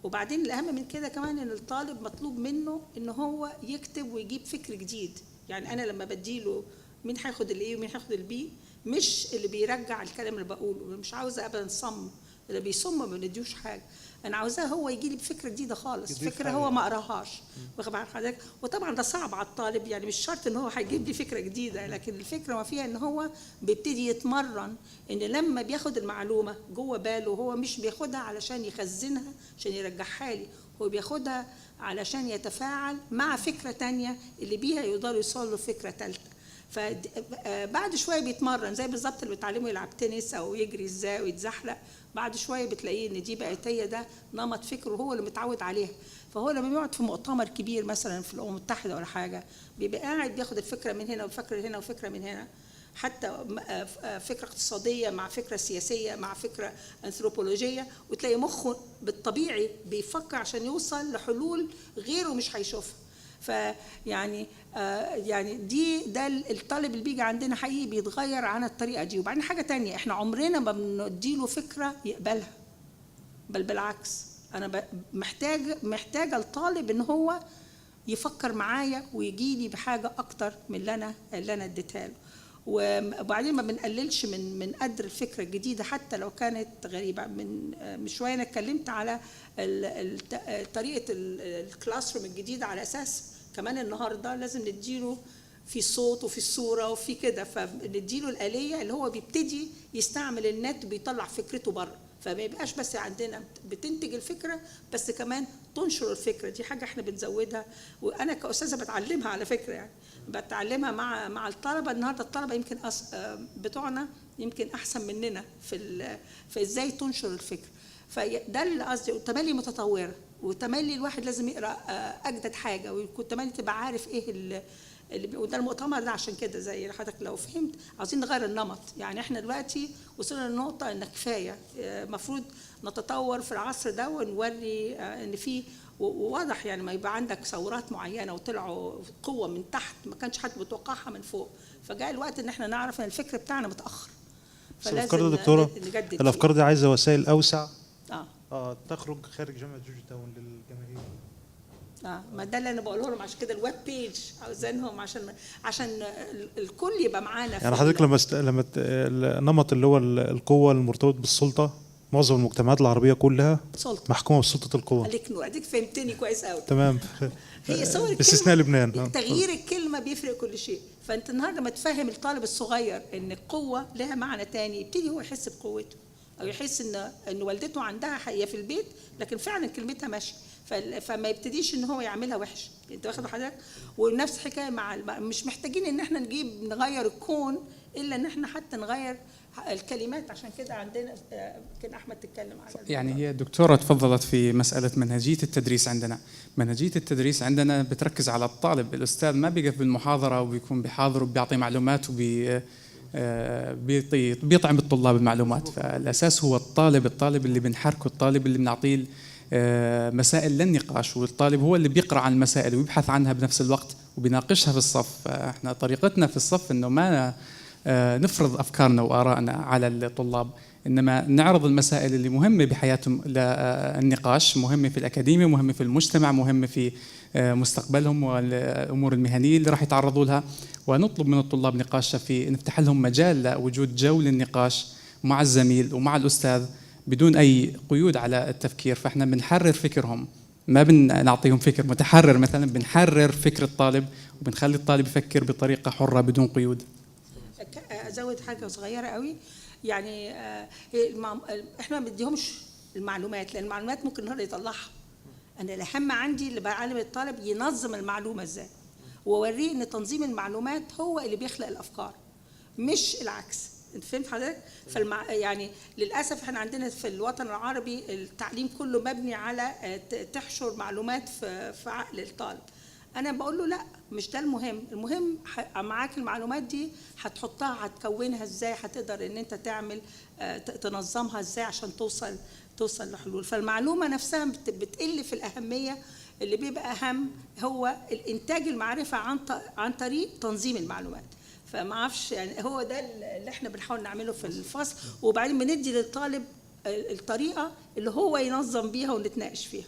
وبعدين الأهم من كده كمان إن الطالب مطلوب منه إن هو يكتب ويجيب فكر جديد. يعني أنا لما بديله مين هياخد الإيه ومين هياخد البي، مش اللي بيرجع الكلام اللي بقوله، مش عاوزة أبدا صم، اللي بيصم ما بنديوش حاجة. أنا عاوزاه هو يجي لي بفكرة جديدة خالص، فكرة هو ما قراهاش. واخد بال حضرتك؟ وطبعا ده صعب على الطالب، يعني مش شرط إن هو هيجيب لي فكرة جديدة، لكن الفكرة ما فيها إن هو بيبتدي يتمرن إن لما بياخد المعلومة جوه باله هو مش بياخدها علشان يخزنها عشان يرجعها لي، هو بياخدها علشان يتفاعل مع فكرة تانية اللي بيها يقدر يوصل له فكرة ثالثة. فبعد شوية بيتمرن زي بالظبط اللي بيتعلموا يلعب تنس أو يجري إزاي ويتزحلق، بعد شوية بتلاقيه إن دي بقت هي ده نمط فكره هو اللي متعود عليها. فهو لما بيقعد في مؤتمر كبير مثلا في الأمم المتحدة ولا حاجة، بيبقى قاعد بياخد الفكرة من هنا وفكرة هنا وفكرة من هنا، حتى فكرة اقتصادية مع فكرة سياسية مع فكرة أنثروبولوجية، وتلاقي مخه بالطبيعي بيفكر عشان يوصل لحلول غيره مش هيشوفها. فيعني يعني ده الطالب اللي بيجي عندنا حقيقي بيتغير عن الطريقة دي. وبعدين حاجة تانية، احنا عمرنا ما بنديله فكرة يقبلها، بل بالعكس أنا محتاجة الطالب إن هو يفكر معايا ويجي لي بحاجة أكتر من اللي أنا اديتها له. وبعدين ما بنقللش من قدر الفكرة الجديدة حتى لو كانت غريبة. من شوية أنا اتكلمت على طريقة الكلاس روم الجديدة، على أساس كمان النهاردة لازم نديله في الصوت وفي الصورة وفي كده، فنديله الآلية اللي هو بيبتدي يستعمل النت وبيطلع فكرته بره. فما يبقاش بس عندنا بتنتج الفكرة بس كمان تنشر الفكرة. دي حاجة احنا بنزودها، وأنا كأستاذة بتعلمها على فكرة، يعني بتعلمها مع الطلبة. النهاردة الطلبة يمكن بتوعنا يمكن أحسن مننا في إزاي تنشر الفكرة. فده اللي قصدي، تملي متطورة، وتملي الواحد لازم يقرأ أجدد حاجة، ويكون تملي تبقى عارف إيه اللي وده المؤتمر ده. عشان كده زي حضرتك لو فهمت عاوزين نغير النمط. يعني احنا دلوقتي وصلنا للنقطة ان كفاية، المفروض نتطور في العصر ده ونوري ان في وواضح، يعني ما يبقى عندك ثورات معينة وطلعوا قوة من تحت ما كانش حد متوقعها من فوق، فجاء الوقت ان احنا نعرف ان الفكر بتاعنا متأخر. الافكار دي دكتورة، الافكار دي عايزة وسائل اوسع تخرج خارج جامعة جورج تاون للجماهير. ما ده اللي انا بقوله لهم. عشان كده الويب بيج عاوزينهم عشان الكل يبقى معانا. يعني حضرتك لما النمط اللي هو القوة المرتبط بالسلطة، معظم المجتمعات العربية كلها سلطة. محكومة بسلطة القوة. عليك نور، اديك فهمتني كويس قوي. تمام. هي صور باستثناء لبنان. تغيير الكلمة بيفرق كل شيء. فانت النهارده ما تفهم الطالب الصغير ان القوة لها معنى تاني، يبتدي هو يحس بقوته، او يحس ان والدته عندها حقيقة في البيت لكن فعلا كلمتها ماشيه، فما يبتديش ان هو يعملها وحش. انت واخد حضرتك؟ ونفس الحكايه مش محتاجين ان احنا نغير الكون، الا ان احنا حتى نغير الكلمات. عشان كده عندنا كان احمد تتكلم على يعني هي الدكتوره تفضلت في مساله منهجيه التدريس عندنا. منهجيه التدريس عندنا بتركز على الطالب. الاستاذ ما بيقف بالمحاضره وبيكون بيحاضر وبيعطي معلومات بيطعم الطلاب المعلومات. فالاساس هو الطالب اللي بنحركه، الطالب اللي بنعطيه مسائل للنقاش، والطالب هو اللي بيقرأ عن المسائل ويبحث عنها بنفس الوقت وبيناقشها في الصف. احنا طريقتنا في الصف انه ما نفرض افكارنا وارائنا على الطلاب، انما نعرض المسائل اللي مهمه بحياتهم للنقاش، مهمه في الاكاديميه، مهمه في المجتمع، مهمه في مستقبلهم والامور المهنيه اللي راح يتعرضوا لها، ونطلب من الطلاب نقاشها، في نفتح لهم مجال لوجود جو للنقاش مع الزميل ومع الاستاذ بدون أي قيود على التفكير. فإحنا بنحرر فكرهم، ما بنعطيهم فكر متحرر مثلا، بنحرر فكر الطالب وبنخلي الطالب يفكر بطريقة حرة بدون قيود. أزود حاجة صغيرة قوي، يعني إحنا ما بديهمش المعلومات، لأن المعلومات ممكن النهارده يطلعها. أنا الأهم عندي اللي بعلم الطالب ينظم المعلومة إزاي، وأوريه إن تنظيم المعلومات هو اللي بيخلق الأفكار مش العكس. انت فهمت حضرتك؟ يعني للاسف احنا عندنا في الوطن العربي التعليم كله مبني على تحشر معلومات في عقل الطالب. انا بقول له لا، مش ده المهم معاك المعلومات دي هتحطها، هتكونها ازاي، هتقدر ان انت تعمل تنظمها ازاي عشان توصل لحلول. فالمعلومه نفسها بتقل في الاهميه. اللي بيبقى اهم هو الانتاج المعرفه عن طريق تنظيم المعلومات. فما اعرفش، يعني هو ده اللي احنا بنحاول نعمله في الفصل، وبعدين بندي للطالب الطريقه اللي هو ينظم بيها ونتناقش فيها.